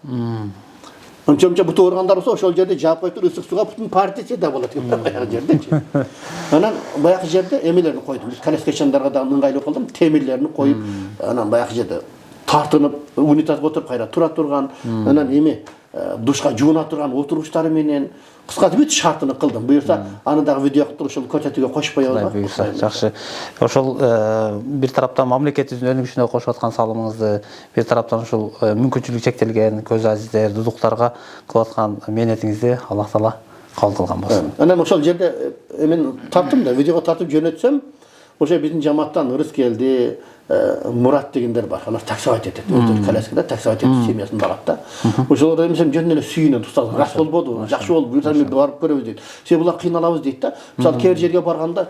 Ончомча буту ооругандар болсо, ошол жерде жаап коюп туруп ысык сууга бутун партиясы да болот экен баягы жердечи. Анан баягы жерде эмелерин койдум. Калескечандарга дагы ыңгайлуу кылдым, темирлерин коюп, анан баягы жерде тартынып, унитазга отуруп кайра тура турган, анан эме duşka жууна турган отуруштары менен кыскартып бүт шартын кылдым. Буюрса аны дагы видео кылып ушул көрсөтүүгө кошуп коебуз. Буюрса жакшы. Ошол бир тараптан мамлекетибиздин өнүгүшүнө кошуп аткан салымыңызды, бир тараптан ушул мүмкүнчүлүгү чектелген көз азиздер, дудуктарга кылып аткан мээнетиңизди Аллах Таала кабыл кылган болсун. Анан ошол жерде мен тарттым да, видеого тартып жөнөтсөм, ошо биздин жамааттан ырыс келди, Мурат дегендер бар. Алар таксовать этет. Өздөрү коляскада таксовать этип семьясын алат да. Ошолор эми сен жөн эле сүйүнөт, устаз. Рас болбоду, жакшы болду, буюрса мен барып көрөбүз дейт. Сен булар кыйналабыз дейт да. Мисалы кээ бир жерге барганда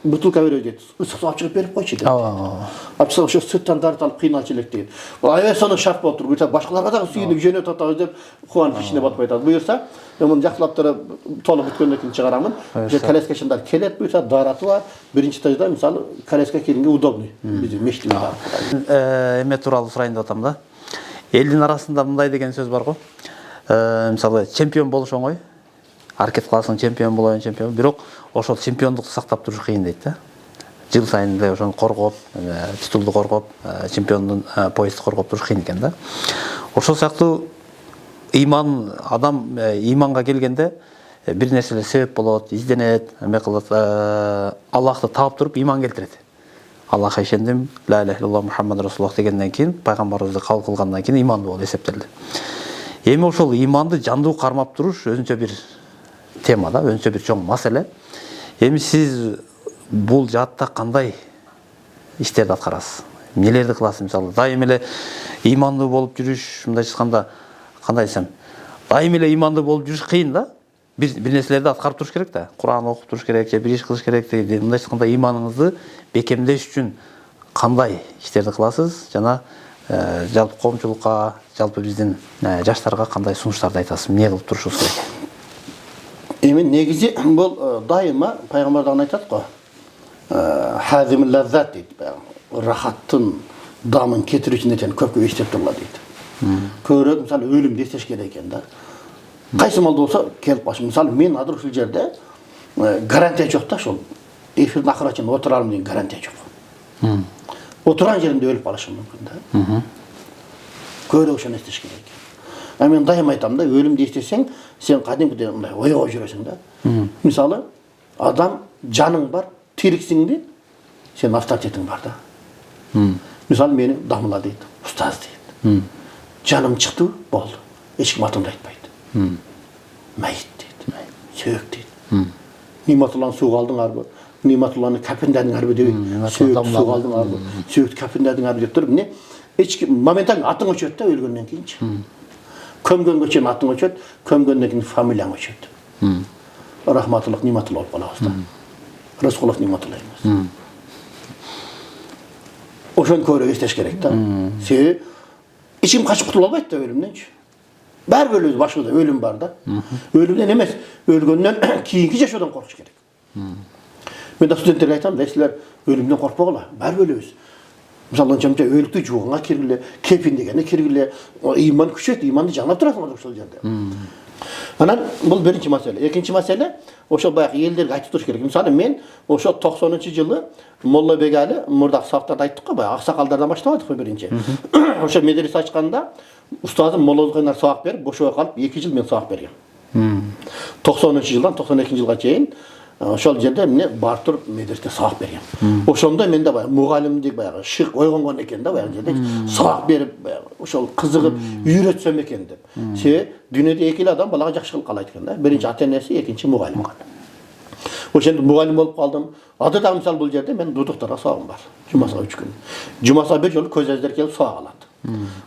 бутылка беребиз дейт. Ысык алып чыгып берип койчу дейт. Алып чыгып ошо сүттөн дарыт алып кыйналчу элек дейт. Аябай соно шарт болуп туруп, буюрса башкаларга дагы сүйүнүп жөнөтүп атабыз деп кубанып ичине батып айтат. Буюрса мен муну жакшылап туруп толук бүткөндөн кийин чыгарамын. Ошо коляскачындар келет, буюрса дараты бар. Биринчи этажда мисалы коляска келгенге удобный. Биздин мештибиз бар. Эме тууралуу сурайын деп атам да. Элдин арасында мындай деген сөз бар го. Мисалы чемпион болуш оңой. Аракет кыласың, чемпион болоюн, чемпион. Бирок ошол чемпиондукту сактап туруш кыйын дейт да. Жыл сайын эле ошону коргоп, титулду коргоп, чемпиондун поясту коргоп туруш кыйын экен да. Ошол сыяктуу иман адам иманга келгенде бир нерселер себеп болот, изденет, эме кылат, Аллахты таап туруп иман келтирет. Аллахка ишендим, ла иляха иллаллах Мухаммад расулуллах дегенден кийин, пайгамбарыбызды кабыл кылгандан кийин имандуу болуп эсептелди. Эми ошол иманды жандуу кармап туруш өзүнчө бир тема да, өзүнчө бир чоң маселе. Эми сиз бул жаатта кандай иштерди аткарасыз? Эмнелерди кыласыз? Мисалы, дайым эле имандуу болуп жүрүш, мындайча айтканда, кандай десем, дайым эле имандуу болуп жүрүш кыйын да. Бир нерселерди аткарып туруш керек да. Кур'ан окуп туруш керек, же бир иш кылыш керек деген. Мындайча айтканда иманыңызды бекемдеш үчүн кандай иштерди кыласыз? Жана жалпы коомчулукка, жалпы биздин жаштарга кандай сунуштарды айтасыз? Эмне кылып турушубуз керек? Эми негизи бул дайыма пайгамбардан айтат го. Хазимул лаззат дейт. Рахаттын дамын кетирүүчү нерсени көп эстеп тургула дейт. Көрөк мисалы өлүмдү эстеш керек экен да. Кайсы малда болсо келип калышы. Мисалы мен азыр ушул жерде гарантия жок да, ошол эфирдин акырына чейин отурармын деген гарантия жок. Отурган жеримде өлүп калышым мүмкүн да. Көрөк ошону эстеш керек экен. Мен дайым айтам да, өлүмдү эстесең, сен кадимкидей мындай ойго жүрөсүң да. Мисалы, адам жаның бар, тириксиңби, сен авторитетиң бар да. Мисалы мени дамыла дейт, устаз дейт. Жаным чыкты, болду. Эч ким атымды айтпайт. Майыт дейт, сөөк дейт. Ниматулланы сууга алдыңарбы? Ниматулланы капендадыңарбы деп, сөөктү сууга алдыңарбы? Сөөктү капендадыңарбы деп туруп, эмне? Эч ким моменталь атың өчөт да өлгөндөн кийинчи. Көмгөнгө чейин атың өчөт, көмгөндөн кийин фамилияң өчөт. Рахматуллах Ниматулла болуп калабыз да. Расулов Ниматулла эмес. Ошону көрүп эстеш керек да. Себеби эч ким качып кутула албайт да өлүмдөнчү. Баары бир өзү башыбызда өлүм бар да. Өлүмдөн эмес, өлгөндөн кийинки жашоодон коркуш керек. Мен да студенттерге айтам, силер өлүмдөн коркпогула, баары бир өлөбүз. Мисалы, ончамча өлүктү жууганга киргиле, кепин дегенде киргиле, иман күчөйт, иманды жаңлап турасың ошол жерде. Анан бул биринчи маселе. Экинчи маселе, ошол баягы элдерге айтып туруш керек. Мисалы, мен ошо 90-жылы Молла Бегали мурдак сабактарда айттык го, баягы аксакалдардан баштабадык го биринчи. Ошо медресе ачканда устазым Моллозгайнар сабак берип, бошобой калып 2 жыл мен сабак бергем. 90-жылдан 92-жылга чейин ошол жерде эмне бар туруп медреседе сабак бергем. Ошондо менде баягы мугалимдик баягы шык ойгонгон экен да, баягы жерде сабак берип, баягы ошол кызыгып үйрөтсөм экен деп. Себеби дүйнөдө 2 адам балага жакшы кылып калайт экен да. Биринчи ата-энеси, экинчи мугалим. Ошондо мугалим болуп калдым. Азыр дагы мисалы бул жерде мен дудуктарга сабагым бар. Жумасына 3 күн. Жумасына бир жолу көз аздер келип сабак алат.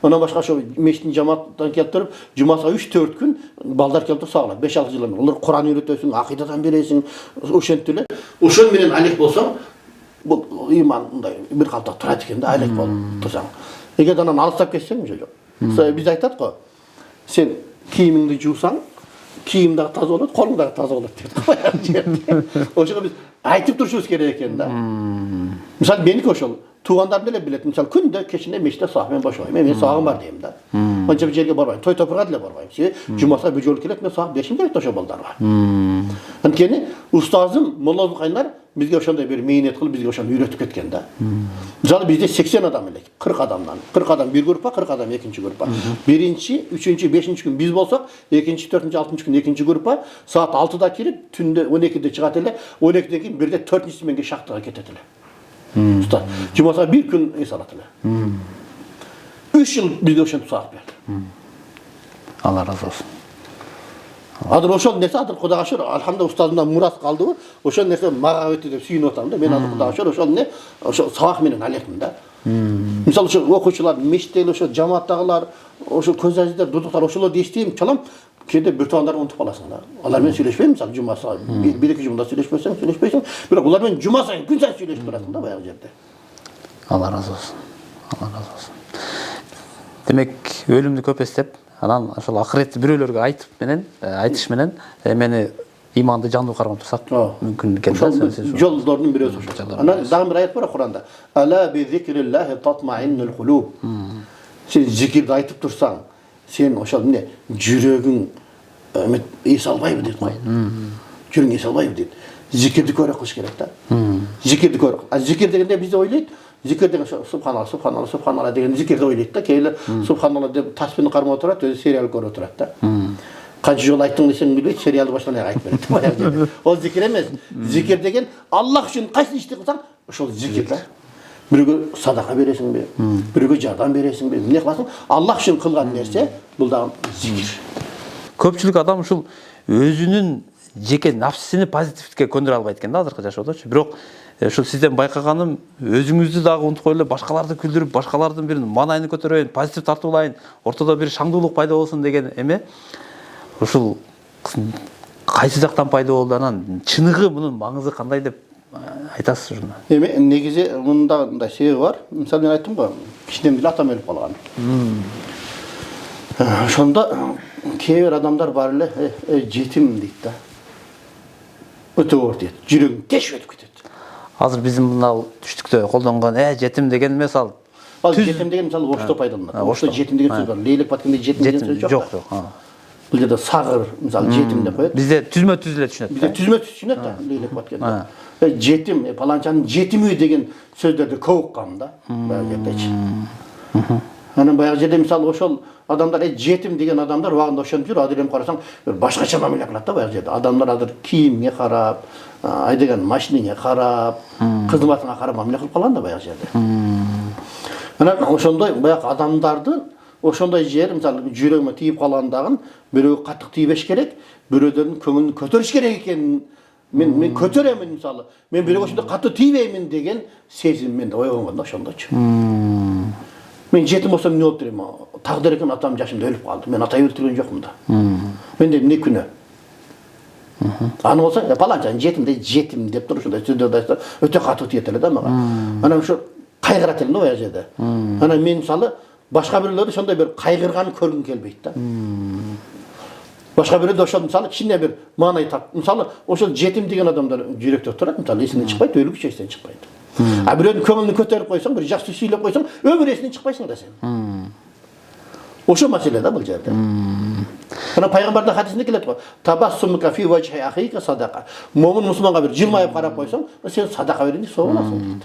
Анан башка ошо мештин жамааттан келип туруп, жумасына 3-4 күн балдар келип туруп сабак алат. 5-6 жылдан. Олар Кур'ан үйрөтөсүң, акыйдадан бересиң, ошентип эле. Ошон менен алек болсоң, бул иман мындай бир калта турат экен да, алек болуп турсаң. Эгер анан алыстап кетсең, ошо жок. Биз айтат го, сен кийимиңди жуусаң, кийим дагы таза болот, колуң дагы таза болот дейт. Ошого биз айтып турушубуз керек экен да. Мисалы, меники ошол туугандарым деле билет. Мисалы, күндө кечинде мешітте сабак менен бошобойм. Мен сабагым бар дейм да. Анча бир жерге барбайм. Той топурга деле барбайм. Себеби жумасына бир жолу келет, мен сабак беришим керек ошо балдарга. Анткени устазым Моллозгайнар бизге ошондой бир мээнет кылып бизге ошону үйрөтүп кеткен да. Мисалы бизде 80 адам элек, 40 адамдан. 40 адам бир группа, 40 адам экинчи группа. Биринчи, үчүнчү, бешинчи күн биз болсок, экинчи, төртүнчү, алтынчы күн экинчи группа, саат 6-да кирип, түндө 12-де чыгат эле, 12-ден кийин бирде 4-нчи сменге шахтага кетет эле. Уста, жумаса бир күн эс алат эле. 3 жыл бизге ошентип саат берди. Алла разы болсун. Азыр ошол нерсе азыр Кудайга шүкүр, алхамдулилlah устазымдан мурас калдыбы. Ошол нерсе мага өтө деп сүйүнүп атам да. Мен азыр Кудайга шүкүр ошол не, ошол сабак менен алектим да. Мисалы ошо окуучулар, мечиттеги ошо жамааттагылар, ошо көз азиздер, дудуктар ошолорду эстейм, чалам. Кээде бир туугандарды унутуп каласың да. Алар менен сүйлөшпөйм, мисалы жума сайын, бир-эки жумада сүйлөшпөйсүң, бирок улар менен жума сайын, күн сайын сүйлөшүп турасың да баягы жерде. Алла разы болсун. Алла разы болсун. Демек, өлүмдү көп эстеп, анан ошол акыретти бирөөлөргө айтып менен, айтыш менен мени иманды жандуу кармап турсак мүмкүн экен да. Жолдордун бирөөсү ошол. Анан дагы бир аят бар Куранда. Ала би зикриллахи татмаиннул кулуб. Сен зикирди айтып турсаң, сен ошол эмне жүрөгүң эс албайбы дейт го. Жүрөгүң эс албайбы дейт. Зикирди көрөк кылыш керек да. Зикирди көрөк. А зикир дегенде бизде ойлойт, зикир деген субханалла, субханалла, субханалла деген зикирди ойлойт да. Кейлер субханалла деп таспини кармап отурат, өзү сериал көрүп отурат да. Канча жол айттың десең билбейт, сериалды баштан аяк айтып берет. Ол зикир эмес. Зикир деген Аллах үчүн кайсы ишти кылсаң, ошол зикир да. Бирөөгө садака бересиңби, бирөөгө жардам бересиңби, эмне кыласың? Аллах үчүн кылган нерсе бул дагы зикир. Көпчүлүк адам ушул өзүнүн жеке нафсини позитивдикке көндүрө албайт экен да азыркы жашоодочу. Бирок ушул сизден байкаганым, өзүңүздү дагы унутпой эле башкаларды күлдүрүп, башкалардын бир маанайын көтөрөйүн, позитив тартуулайын, ортодо бир шаңдуулук пайда болсун деген эме ушул кайсы жактан пайда болду, анан чыныгы мунун маңызы кандай деп айтасыз ушуну? Эми негизи мындай себеби бар. Мисалы мен айттым го, кичинен эле атам өлүп калган. Ошондо кээ бир адамдар бар эле, жетим дейт да. Өтө оор дейт. Жүрөгүң теш өтүп кетет. Азыр биздин мына түштүктө колдонгон жетим деген эмес ал. Ал жетим деген мисалы Орусто пайдаланат. Орусто жетим деген сөз бар. Лейлек баткенде жетим деген сөз жок. Жок. Бул жерде сагыр, мисалы жетим деп коет. Бизде түзмө-түз эле түшүнөт. Бизде түзмө-түз түшүнөт да, лейлек баткенде. Жетим, паланчанын жетими деген сөздөрдү көп уккан да, баягы жертечи. Анан баягы жерде мисалы ошол адамдар жетим деген адамдар убагында ошентип жүр, азыр эми карасаң башкача мамиле кылат да баягы жерде. Адамдар азыр кийимге карап, айдаган машинеге карап, кызматыңа карап мамиле кылып калган да баягы жерде. Анан ошондой баягы адамдардын ошондой жери мисалы жүрөгүмө тийип калгандагын бирөөгө катык тийбеш керек, бирөөдөрдүн көңүлүн көтөрүш керек экенин мен көтөрөмүн мисалы. Мен бирөөгө ошондой катуу тийбеймин деген сезим менде ойгонгон да ошондочу. Мен жетим болсом эмне болуп турайм? Тагдыр экен атам жашымда өлүп калды. Мен атай өлтүргөн жокмун да. Менде эмне күнөө? Аны болсо паланча жетим деп туруп ушундай сөздөрдү айтса өтө катуу тиет эле да мага. Анан ошо кайгырат элем да баягы жерде. Анан мен мисалы башка бирөөлөрдү ошондой бир кайгырганын көргүм келбейт да. Башка бирөөдө ошол мисалы кичине бир маанай тап. Мисалы ошол жетим деген адамдар жүрөктө турат, мисалы эсинен чыкпайт, өлүгүчө эсинен чыкпайт. А бирөөнүн көңүлүн көтөрүп койсоң, бир жакшы сүйлөп койсоң, өмүр эсинен чыкпайсың да сен. Ошо маселе да бул жерде. Анан пайгамбардын хадисинде келет го. Табассумка фи вajhi ахика садака. Момун мусулманга бир жылмайып карап койсоң, сен садака берейин деп сооласың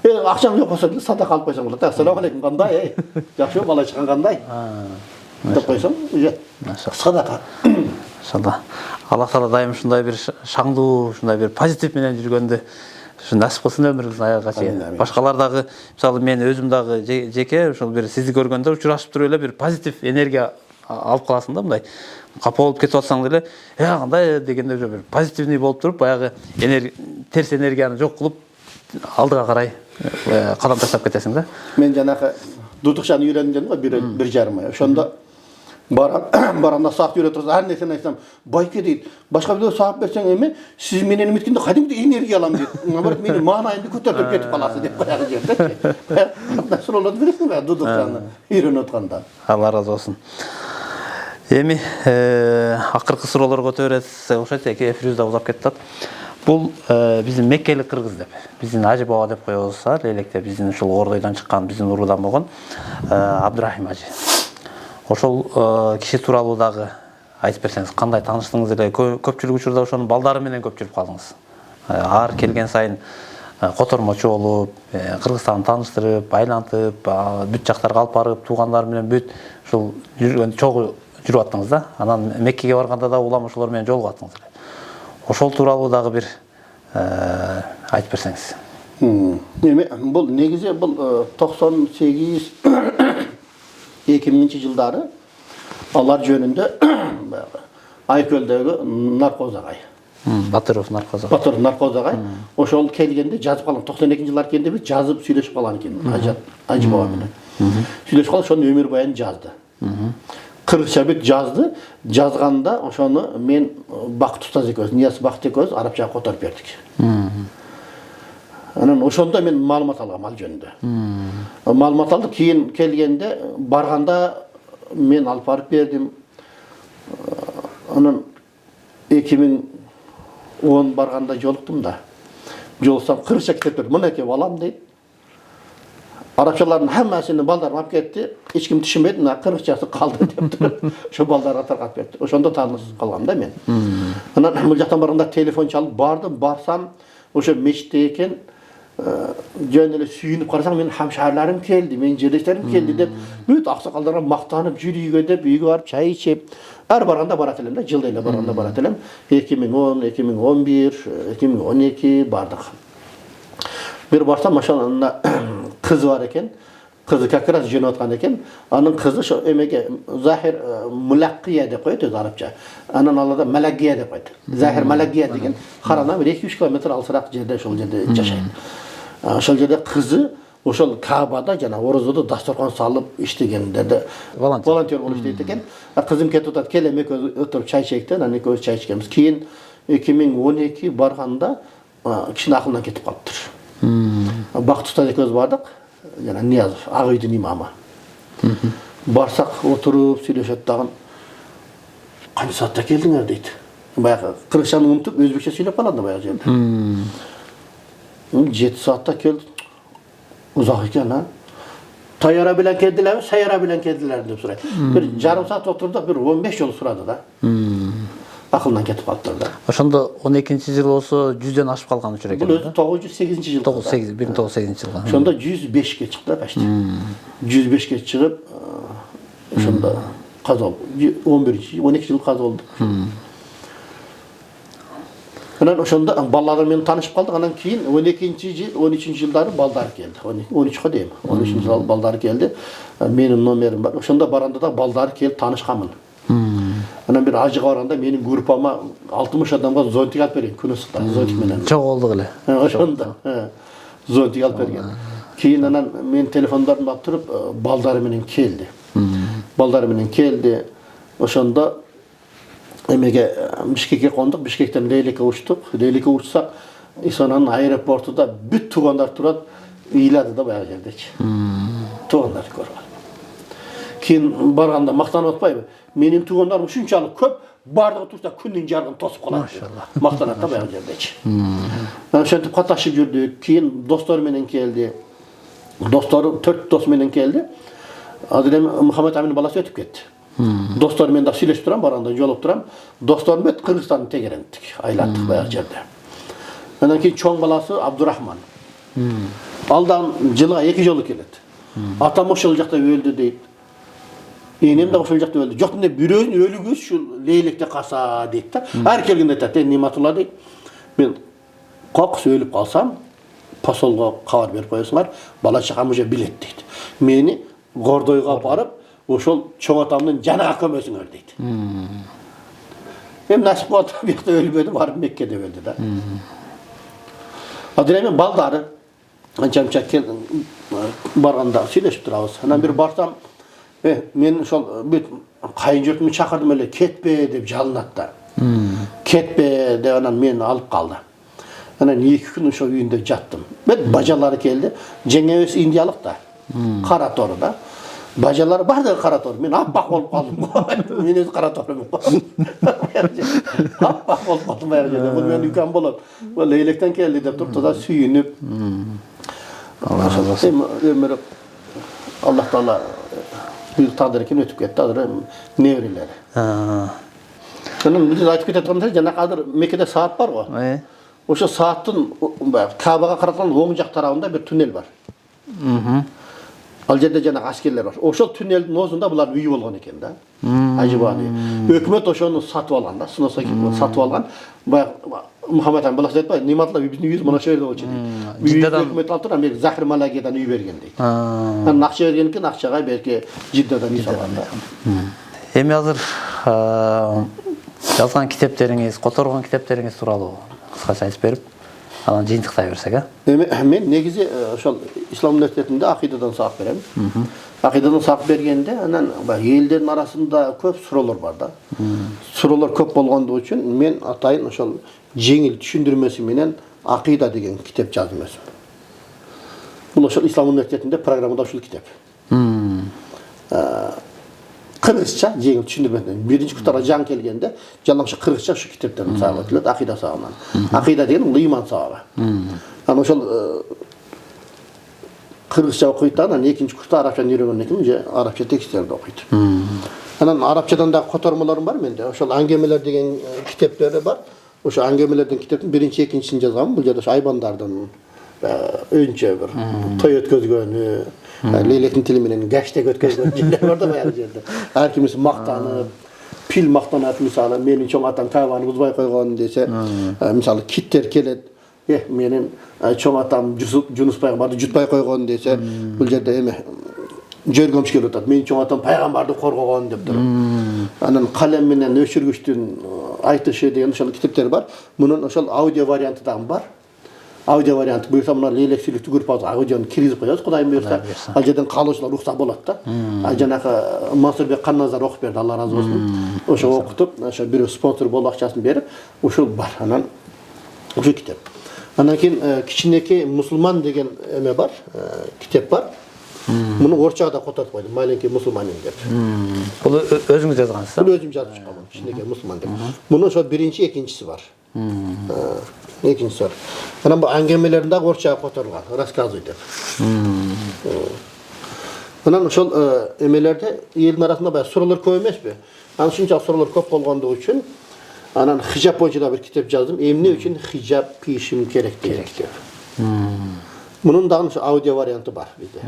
дейт. Акчаң жок болсо деле садака алып койсоң болот. Ассаламу алейкум, кандай? Жакшы бала чыккан кандай? Деп койсоң, садака. Иншалла. Аллах Таала дайым ушундай бир шаңдуу, ушундай бир позитив менен жүргөндө насип кылсын өмүрүңүздүн аягына чейин. Башкалар дагы, мисалы мен өзүм дагы жеке ошол бир сизди көргөндө учурашып туруп эле бир позитив энергия алып каласың да, мындай. Капа болуп кетип атсаң деле, кандай дегенде бир позитивный болуп туруп, баягы терс энергияны жок кылып алдыга карай кадам таштап кетесиң да. Мен жанагы дутукчаны үйрөндүм го бир жарым ай. Ошондо баранда саак жүрө турса, ар нерсени айтсам, байке дейт, башка бирөө саап берсең эми, сиз менен эметкенде кадимки энергия алам дейт. Наоборот, мени маанайымды көтөрүп кетип каласыз деп баягы жерде. Насролот бересиң ба дудукчаны үйрөнүп атканда. Алла разы болсун. Эми акыркы суроолорго өтө бересиз, окшойт, эфирибиз да узап кетип атат. Бул биздин Меккелик кыргыз деп, биздин ажы баба деп коебуз, Лейлекте биздин ушул Ордойдон чыккан биздин уруудан болгон Абдурахим ажы. Ошол киши тууралуу дагы айтып берсеңиз, кандай тааныштыңыз эле? Көпчүлүк учурда ошонун балдары менен көп жүрүп калдыңыз. ар келген сайын котормочу болуп, Кыргызстанды тааныштырып, айлантып, бүт жактарга алып барып, туугандар менен бүт ушул жүргөн чогуу жүрүп аттыңыз да. Анан Меккеге барганда да улам ошолор менен жолугуп аттыңыз. Ошол тууралуу дагы бир айтып берсеңиз. Бул негизи бул 98 2000-жылдары алар жөнүндө Айкөлдөгү наркоз агай. Батыров наркоз агай. Батыр наркоз агай. Ошол келгенде жазып калган 92-жылдар келгенде биз жазып сүйлөшүп калган экен. Ажы баба менен. Сүйлөшүп калып ошонун өмүр баянын жазды. Кыргызча бүт жазды. Жазганда ошону мен Бакыт устаз экөөбүз, Нияз Бакыт экөөбүз арабчага которуп бердик. Анан ошондо мен маалымат алгам ал жөнүндө. Маалымат алдык, кийин келгенде барганда мен алып барып бердим. Анан 2010 барганда жолуктум да. Жолуксам кыргызча китептер мынакей балам дейт. Арабчалардын хаммасыны балдарым алып кетти. Эч ким түшүнбөйт, мына кыргызчасы калды деп туруп, ошо балдарга таркатып берди. Ошондо таанышып калгам да мен. Анан бул жактан барганда телефон чалып бардым, барсам ошо мечитте экен. Жөн эле сүйүнүп карасаң, менин хамшарларым келди, менин жерлештерим келди деп, бүт аксакалдарга мактанып жүр үйгө деп, үйгө барып чай ичип, ар барганда барат элем да, жылда эле барганда барат элем. 2010, 2011, 2012 бардык. Бир барсам, ошонун кызы бар экен. Кызы как раз жөнөп аткан экен. Анын кызы ошо эмеге Захир Мулаккия деп коет өз арабча. Анан аларда Малагия деп коет. Захир Малагия деген Харандан 2-3 километр алысыраак жерде ошол жерде жашайт. Ошол жерде кызы ошол Каабада жана орозодо дасторкон салып иштегендерде волонтер болуп иштейт экен. Кызым кетип атат, келем экөөбүз отуруп чай içейик, анан экөөбүз чай ичкенбиз. Кийин 2012 барганда кишинин акылынан кетип калыптыр. Бакыт устаз экөөбүз бардык. Жана Ниязов, ак үйдүн имамы. Барсак отуруп сүйлөшөт дагы. Канча саатта келдиңер дейт. Баягы кыргызчаны унутуп өзбекче сүйлөп калат да баягы жерде. 7 саатта келди. Узак экен, а? Таяра менен келдилерби, саяра менен келдилер деп сурайт. Бир жарым саат отурдук, бир 15 жолу сурады да. Акылдан кетип калыптыр да. Ошондо 12-жыл болсо 100дөн ашып калган учур экен. Бул өзү 908-жыл. 1908-жылга. Ошондо 105ке чыкты почти. 105ке чыгып, ошондо каза 12 жыл каза болду. Анан ошондо балдар менен таанышып калдык. Анан кийин 12-жыл, 13-жылдары балдар келди. 13 дейм. 13-жыл балдар келди. Менин номерим бар. Ошондо барганда да балдар келип таанышканмын. Анан бир ажыга барганда менин группама 60 адамга зонтик алып берген, күн ысыкта зонтик менен. Чок болдук эле. Ошондо зонтик алып берген. Кийин анан мен телефондорумду алып туруп балдары менен келди. Балдары менен келди. Ошондо эмеге Бишкекке кондук, Бишкектен Лейлекке учтук. Лейлекке учсак, Исонанын аэропортунда бүт туугандар турат, ыйлады да баягы жердечи. Туугандар көргөн. Кийин барганда мактанып атпайбы? Менин туугандарым ушунчалык көп, бардыгы турса күндүн жарыгын тосуп калат. Машалла. Мактанат да баягы жердечи. Ошентип каташып жүрдүк. Кийин достор менен келди. Достору 4 дос менен келди. Азыр эми Мухаммед Амин баласы өтүп кетти. Достор менен да сүйлөшүп турам, барганда жолугуп турам. Досторум бүт Кыргызстандын тегерендик, айлаттык баягы жерде. Андан кийин чоң баласы Абдурахман. Алдан жылга 2 жолу келет. Атам ошол жакта өлдү дейт. Энем да ошол жакта өлдү. Жок, эмне бирөөнүн өлүгү ушул Лейлекте калса дейт да. Ар келгенде айтат, Ниматулла дейт. Мен кокус өлүп калсам, посолго кабар берип коесуңар, бала чакам уже билет дейт. Мени Гордойго барып, ошол чоң атамдын жанына көмөсүңөр дейт. Мен насип кылып бияқта өлбөдү, барып Меккеде өлдү да. Азыр эми балдары анча-мынча барганда сүйлөшүп турабыз. Анан бир барсам, мен ошол бүт кайын журтумду чакырдым эле, кетпе деп жалынат да. Кетпе деп анан мени алып калды. Анан 2 күн ошо үйүндө жаттым. Бүт бажалары келди. Жеңебиз индиялык да. Кара тору да. Бажалары бардыгы кара тор. Мен аппак болуп калдым. Мен өзү кара торумун. Аппак болуп калдым баягы жерде. Бул менин үкам болот. Бул Лейлектен келди деп туруп да сүйүнүп. Алла разы болсун. Өмүрү Аллах Таала тагдыр экен өтүп кетти. Азыр неберелери. Анан биз айтып кетет турганда жана азыр Меккеде саат бар го. ошо сааттын Кабага каратылган оң жак тарабында бир туннель бар. Ал жерде жана аскерлер бар. Ошол туннелдин оозунда булардын үйү болгон экен да. Ажыбаны. Өкмөт ошону сатып алган да, суносо сатып алган. Баягы Мухаммед хан баласы айтпайбы, нематла биздин үйүбүз мына ошо жерде болчу дейт. Жиддадан өкмөт алып туруп, мен Захир Малагиядан үй берген дейт. Анан акча берген экен, акчага берке Жиддадан үй салган да. Эми азыр жазган китептериңиз, которгон китептериңиз тууралуу кыскача айтып берип, анан жыйынтыктай берсек, Мен негизи ошол Ислам университетинде акыйдадан сабак берем. Акыйдадан сабак бергенде анан элдердин арасында көп суроолор бар да. Суроолор көп болгондугу үчүн мен атайын ошол жеңил түшүндүрмөсү менен акыйда деген китеп жаздым өзүм. Бул ошол Ислам университетинде программада ушул китеп. Кыргызча жеңил түшүндүрмө. Биринчи курстарга жаңы келгенде жалаңча кыргызча ушу китептерди сабак өтүлөт, акыйда сабагынан. Акыйда деген бул ыйман сабагы. Анан ошол кыргызча окуйт, анан экинчи курста арабчаны үйрөнгөндөн кийин же арабча тексттерди окуйт. Анан арабчадан да котормолорум бар менде. Ошол аңгемелер деген китептери бар. Ошо аңгемелердин китептин биринчи, экинчисин жазгам. Бул жерде ошо айбандардын өйүнчө бир той өткөзгөнү, лейлектин тили менен гәштек өткөзгөн жерлер бар да баягы жерде. Ар кимиси мактанып, пил мактанат, мисалы менин чоң атам Кабаны бузбай койгон десе, мисалы киттер келет. Менин чоң атам Жунус пайгамбарды жутпай койгон десе, бул жерде эме жөргөмүш келип атат. Менин чоң атам пайгамбарды коргогон деп туруп. Анан калем менен өчүргүчтүн айтышы деген ошол китептер бар. Мунун ошол аудио варианты дагы бар. Аудио варианты буюрса мына Лейлек Сүлүктү көрүп аудиону киргизип коебуз, Кудайым буюрса. Ал жерден каалоочулар укса болот да. Жанагы Мансурбек Канназар окуп берди, Алла ыраазы болсун. Ошо окутуп, ошо бирөө спонсор болуп акчасын берип, ушул бар. Анан ушул китеп. Анан кийин кичинекей мусулман деген эме бар, китеп бар. Муну орчага да котортуп койдум, маленький мусулманин деп. Бул өзүңүз жазгансыз? Бул өзүм жазып чыкканмын, кичинекей мусулман деп. Мунун ошо биринчи, экинчиси бар. Экинчиси бар. Анан бул аңгемелерин дагы орчага которулган, рассказывай деп. Анан ошол эмелерде элдин арасында баягы суроолор көп эмеспи? Анан ушунчалык суроолор көп болгондугу үчүн анан хижап боюнча да бир китеп жаздым. Эмне үчүн хижап кийишим керек деген китеп. Мунун дагы ошо аудио варианты бар бизде.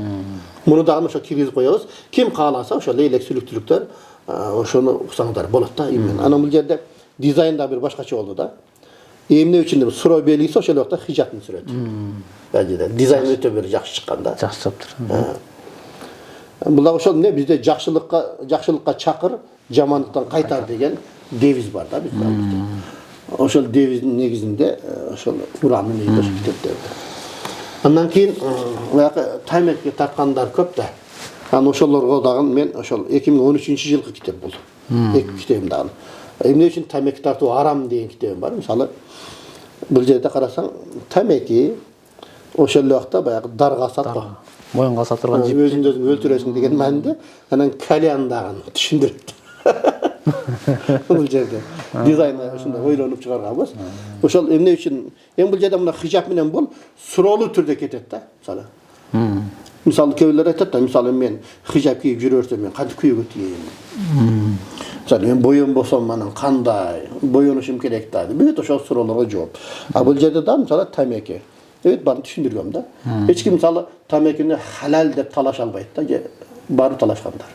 Муну дагы ошо киргизип коебуз. Ким кааласа ошо Лейлек Сүлүктүүлүктөр ошону уксаңдар болот да. Анан бул жерде дизайн да бир башкача болду да. Эмне үчүн деп суроо белгиси ошол убакта хижаптын сүрөтү. Бәжеде дизайн өтө бир жакшы чыккан да. Жакшы чыптыр. Бул дагы ошол эмне бизде жакшылыкка чакыр, жамандыктан кайтар деген девиз бар да бизде. Ошол девиздин негизинде ошол Куранын негизинде ошол китептерде. Андан кийин баягы таймекке тарткандар көп да. Анан ошолорго дагы мен ошол 2013-жылкы китеп бул. Эки китебим дагы. Эмне үчүн тамеки тартуу арам деген китебим бар. Мисалы бул жерде карасаң, тамеки ошол убакта баягы дарга сат го. Моюнга сатырган жип. Өзүңдү өзүң өлтүрөсүң деген мааниде. Анан кальян дагы түшүндүрөт. Бул жерде дизайны ушундай ойлонуп чыгарганбыз. Ошол эмне үчүн бул жерде мына хижап менен бул суроолуу түрдө кетет да, мисалы. Мисалы көбөлөр айтат да, мисалы мен хижап кийип жүрөрсөм мен кантип күйөөгө тийем. Мисалы мен боюм болсом анан кандай боюнушум керек да. Бүт ошол суроолорго жооп. А бул жерде да мисалы тамеки. Баарын түшүндүргөм да. Эч ким мисалы тамекини халал деп талаша албайт да, же баары талашкандар.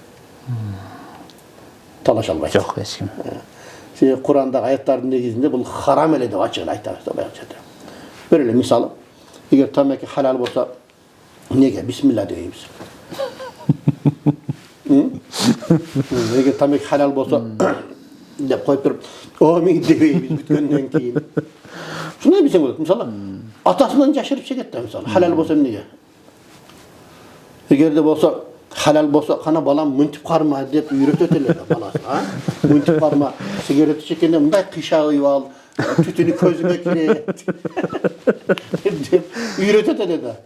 Талаша албайт. Жок, эч ким. Курандагы аяттардын негизинде бул харам эле деп ачык айтабыз да баягы жерде. Бир эле мисалы, эгер тамеки халал болсо, неге бисмилла дейбиз? Эгер тамеки халал болсо деп коюп туруп, "Амин" дебейбиз бүткөндөн кийин. Шундай билсең болот. Мисалы, атасынан жашырып чегет да, мисалы, халал болсо эмнеге? Эгерде болсо халал болсо, кана балам мынтип карма деп үйрөтөт эле баласы, мынтип карма, сигарет чеккенде мындай кыйша уюп ал, түтүнү көзүңө кирет деп үйрөтөт эле да.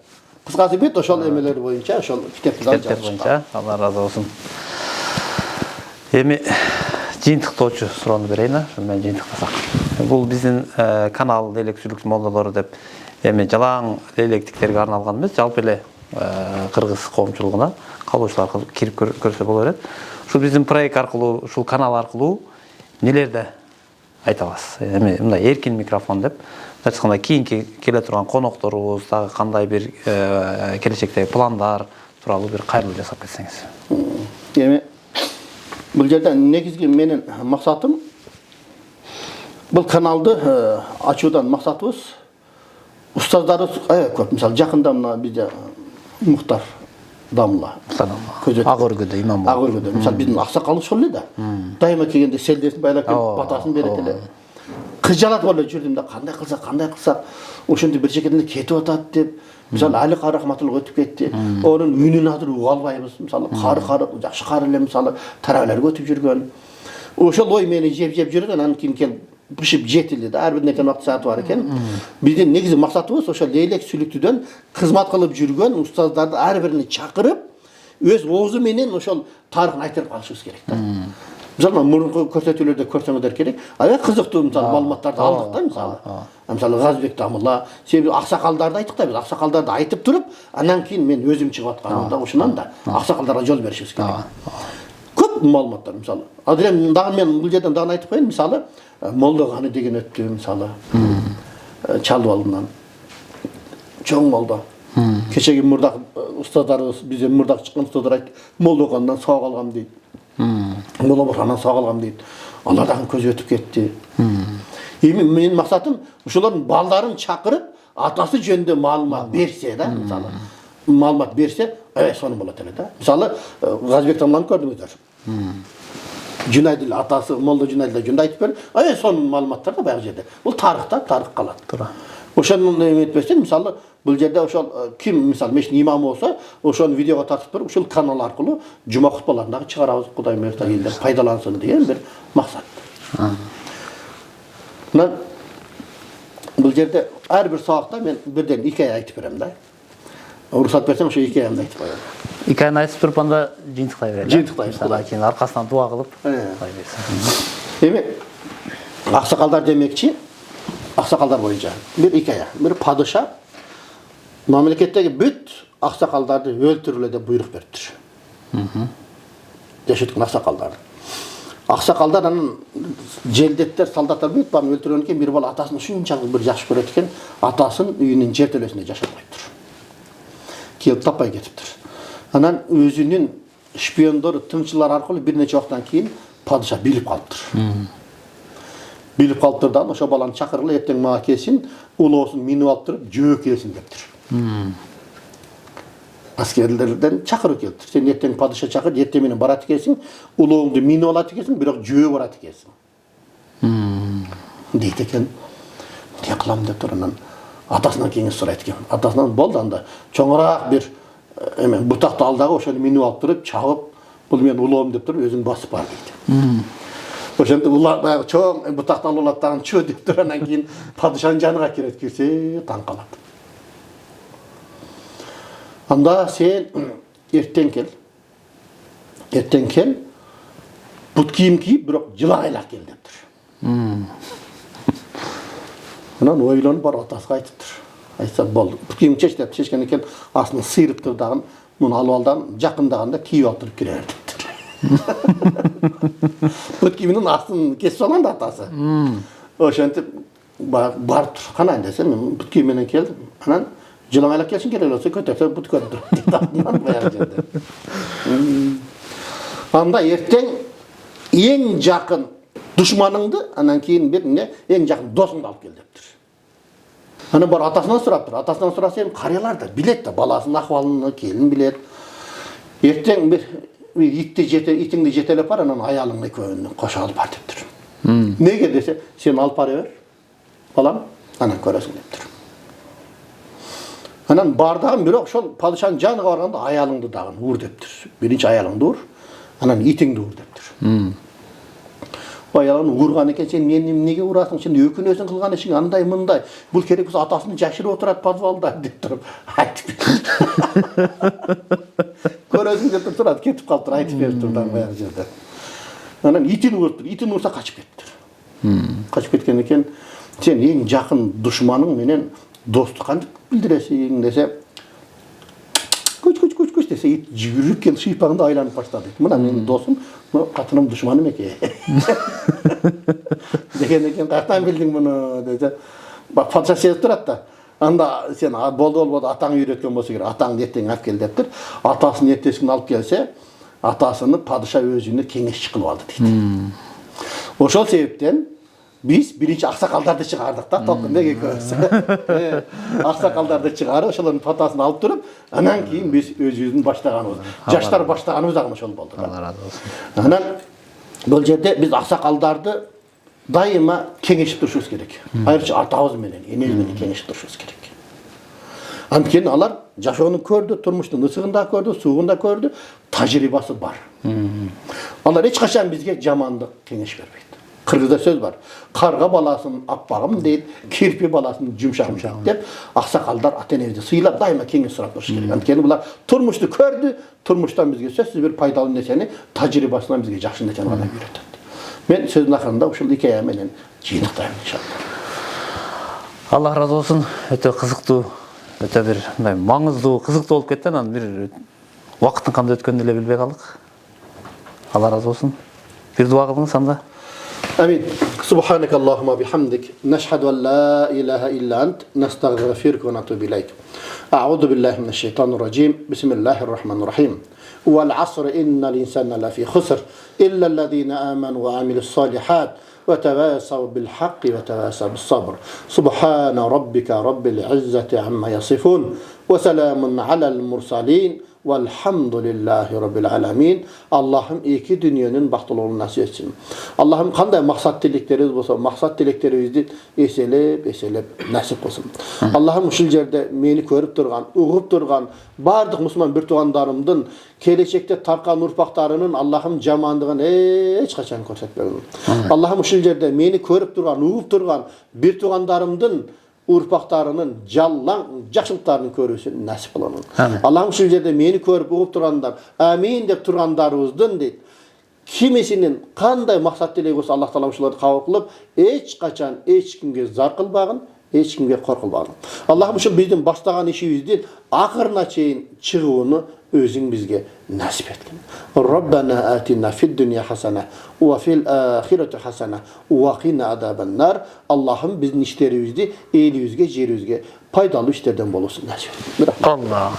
Кыскасы бет ошол эмелер боюнча, ошол китептер боюнча, Алла ыраазы болсун. Эми жыйынтыктоочу суроону берейин, ошону менен жыйынтыктасак. Бул биздин канал Лейлек Сүлүктү молдолору деп эми жалаң лейлектиктерге арналган эмес, жалпы эле кыргыз коомчулугуна каалоочулар кирип көрсө боло берет. Ушул биздин проект аркылуу, ушул канал аркылуу нелерди айта аласыз. Эми мындай эркин микрофон деп. Ачык айтканда кийинки келе турган конокторубуз, дагы кандай бир келечектеги пландар тууралуу бир кайрылуу жасап кетсеңиз. Эми бул жерде негизги менин максатым бул каналды ачуудан максатыбыз устаздарыбыз көп. Мисалы жакында мына бизде Мухтар Дамла. Ак өргөдө имам Ак өргөдө. Мисалы биздин аксакал ошол эле да. Дайыма келгенде селдесин байлап келип батасын берет эле. Кыжалат болуп жүрдүм да, кандай кылсак, ошондо бир жекеден кетип атат деп. Мисалы Али Кары рахматуллах өтүп кетти. Онун үнүн азыр уга албайбыз. Мисалы кары жакшы кары эле мисалы тарабаларга өтүп жүргөн. Ошол ой мени жеп жүргөн, анан кийин келип бышып жетилди да, ар бир нерсенин убакыт сааты бар экен. Биздин негизи максатыбыз ошол лейлек сүлүктүдөн кызмат кылып жүргөн устаздарды ар бирин чакырып, өз оозу менен ошол тарыхын айтып калышыбыз керек да. Мисалы мурунку көрсөтүүлөрдө көрсөңүздөр керек. Аябай кызыктуу мисалы маалыматтарды алдык да мисалы. Мисалы Газбек Дамылла, себеби аксакалдарды айттык да, биз аксакалдарды айтып туруп, анан кийин мен өзүм чыгып атканымда ошонан да аксакалдарга жол беришибиз керек. Көп маалыматтар мисалы. Азыр дагы мен бул жерден дагы айтып коеюн, мисалы Молдоганы деген өттү мисалы. Чалбалынан. Чоң молдо. Кечеги мурдак устаздарыбыз, бизде мурдак чыккан устаздар айтты, Молдогандан сау калгам дейт. Молобургандан сау калгам дейт. Алар дагы көз өтүп кетти. Эми менин максатым ошолордун балдарын чакырып, атасы жөнүндө маалымат берсе да, мисалы. Маалымат берсе, сонун болот эле да. Мисалы Газбек Дамланы көрдүңүздөр. Жунайдыл атасы Молдо Жунайдыл жөнүндө айтып берди. Сонун маалыматтар да баягы жерде. Бул тарыхта, тарых калат. Туура. Ошону эметпестен, мисалы бул жерде ошол ким мисалы мешин имамы болсо, ошону видеого тартып туруп, ушул канал аркылуу жума кутбаларын дагы чыгарабыз, Кудай мыйза элдер пайдалансын деген бир максат. Мына бул жерде ар бир сабакта мен бирден хикая айтып берем да. Уруксат берсең, ошо хикаямды айтып коем. Хикаяны айтып туруп анда жыйынтыктай берели. Жыйынтыктайбыз. Кийин аркасынан дуа кылып кылай берсин. Эми аксакалдар демекчи, аксакалдар боюнча бир хикая. Бир падыша мамлекеттеги бүт аксакалдарды өлтүрүлө деп буйрук бериптир. Жашыткан аксакалдар. Аксакалдар анан желдеттер, солдаттар бүт баарын өлтүргөн экен, бир бала атасын ушунчалык бир жакшы көрөт экен, атасын үйүнүн жертөлөсүндө жашап коюптур. Келип таппай кетиптир. Анан өзүнүн шпиондору, тыңчылар аркылуу бир нече убакыттан кийин падыша билип калыптыр. Билип калыптыр да, ошо баланы чакыргыла, эртең мага келсин, улоосун минип алып туруп, жөө келсин дептир. Аскерлерден чакырып келиптир. Сен эртең падыша чакыр, эртең менен барат экенсиң, улооңду минип алат экенсиң, бирок жөө барат экенсиң. Дейт экен. Не кылам деп тур, анан атасынан кеңеш сурайт экен. Атасынан болду анда чоңураак бир бутакты ал дагы ошону минип алып туруп, чабып, бул менин улоом деп туруп, өзүн басып бар дейт. Ошентип улар чоң бутакты алып алат дагы чөө деп тур, анан кийин падышанын жанына кирет, кирсе таң калат. Анда сен эртең кел, бут кийим кийип, бирок жылаңайлап кел дептир. Анан ойлонуп барып атасына айтыптыр. Айтса болду. Бут кийим чеч деп чечкенден кийин астына сыйрыптыр дагы, муну алып алдан жакындаганда кийип алып туруп кирер дептир. Бут кийиминин астын кесип салган да атасы. Ошентип барыптыр. Канайын десе, мен бут кийим менен келдим. Анан жылаңайлап келсин керек болсо көтөрсө бут көрүп туруп баягы. Анда эртең эң жакын душманыңды, анан кийин бир эң жакын досуңду алып кел дептир. Анан бар атасынан сураптыр. Атасынан сураса эми карыялар да билет да, баласынын акыбалын, келин билет. Эртең бир итиңди жетелеп бар, анан аялыңды экөөнү кошо алып бар дептир. Неге десе, сен алып бара бер, балам, анан көрөсүң дептир. Анан бардагы бирок ошол падышанын жанына барганда аялыңды дагы ур дептир. Биринчи аялыңды ур, анан итиңди ур дептир. Аялын урган экен, сен мени эмнеге урасың? Сен өкүнөсүң кылган ишиң андай мындай. Бул керек болсо атасын жашырып отурат подвалда деп туруп айтып. Көрөсүң деп турат, кетип калыптыр, айтып берип турдан баягы жерде. Анан итин уруптур, итин урса качып кеттир. Качып кеткен экен, сен эң жакын душманың менен достук кантип билдиресиң десе, көч десе ит жүгіріп келіп шипаңды айланып баштады. Мына менің досым, қатыным дұшманым екен. Деген екен, қаяқтан білдің мұны деді. Патша сезіп тұрады да. Анда сен болды атаң үйреткен болса керек, атаң ертең алып кел деп тұр. Атасын ертесі күні алып келсе, атасыны падыша өзіне кеңесші қылып алды дейді. Ошол себептен biz birinci aksakaldardı çıkardık da Толқынбек ekөөбүз. Аксакалдарды чыгарып, ошолордун фотосун алып туруп, анан кийин биз өзүбүздүн баштаганыбыз, жаштар баштаганыбыз дагы ошол болду. Allah razı olsun. Анан бул жерде биз аксакалдарды дайыма кеңешип турушубуз керек. Айрыкча атабыз менен, энебиз менен кеңешип турушубуз керек. Анткени алар жашоону көрдү, турмуштун ысыгын да көрдү, суугун да көрдү, тажрыйбасы бар. Алар эч качан бизге жамандык кеңеш бербейт. Кыргызда сөз бар. Карга баласын аппагым дейт, кирпи баласын жумшагым дейт деп, аксакалдар ата-энебизди сыйлап дайыма кеңеш сурап туруш керек. Анткени булар турмушту көрдү, турмуштан бизге сөзсүз бир пайдалуу нерсени, тажрыйбасынан бизге жакшы нерсени гана үйрөтөт. Мен сөздүн акырында ушул хикая менен жыйынтыктайм иншалла. Allah razı olsun. Өтө кызыктуу, өтө бир мындай маңыздуу, кызыктуу болуп кетти. Анан бир убакыттын кандай өткөнүн эле билбей калдык. Allah razı olsun. Бир дуа кылыңыз анда. آمين. سبحانك اللهم وبحمدك نشهد أن لا إله إلا أنت نستغفرك ونتوب إليك. أعوذ بالله من الشيطان الرجيم. بسم الله الرحمن الرحيم. والعصر إن الإنسان لفي خسر إلا الذين آمنوا وعملوا الصالحات وتواصوا بالحق وتواصوا بالصبر. سبحان ربك رب العزة عما يصفون وسلام على المرسلين Velhamdülillahi Rabbil Alamin. Allah'ım iki dünyanın bahtılığını nasip etsin. Allah'ım kanday maksat dileklerimiz olsa, maksat dileklerimizi eselep nasip olsun. Allah'ım uşul yerde meni körüp durgan, uğup durgan, bardık Müslüman bir tuğanlarımdın, gelecekte tarkan urpaklarının Allah'ım camandığını hiç kaçan görsetmeyin. Allah'ım uşul yerde meni körüp durgan, uğup durgan bir tuğanlarımdın, urpaklarının jallan жақшылықтарын көрүүsүн насип кылсын. Аллахым ушул жерде мени көрүп угуп тургандар, амин деп тургандарыбыздын дейт. Кимисинин кандай максат тилеги болсо Аллах таала ушуларды кабыл кылып, эч качан эч кимге зар кылбагын, эч кимге кор кылбагын. Аллахым ушул биздин баштаган ишибиздин акырына чейин чыгууну өзүң бизге насип эткин. Rabbana atina fid dunya hasana wa fil ahireti hasana wa qina azabannar. Allah'ım bizdin işleribizdi elibizge, jeribizge пайдалуу иштерден болуусун насип эткин. Allah.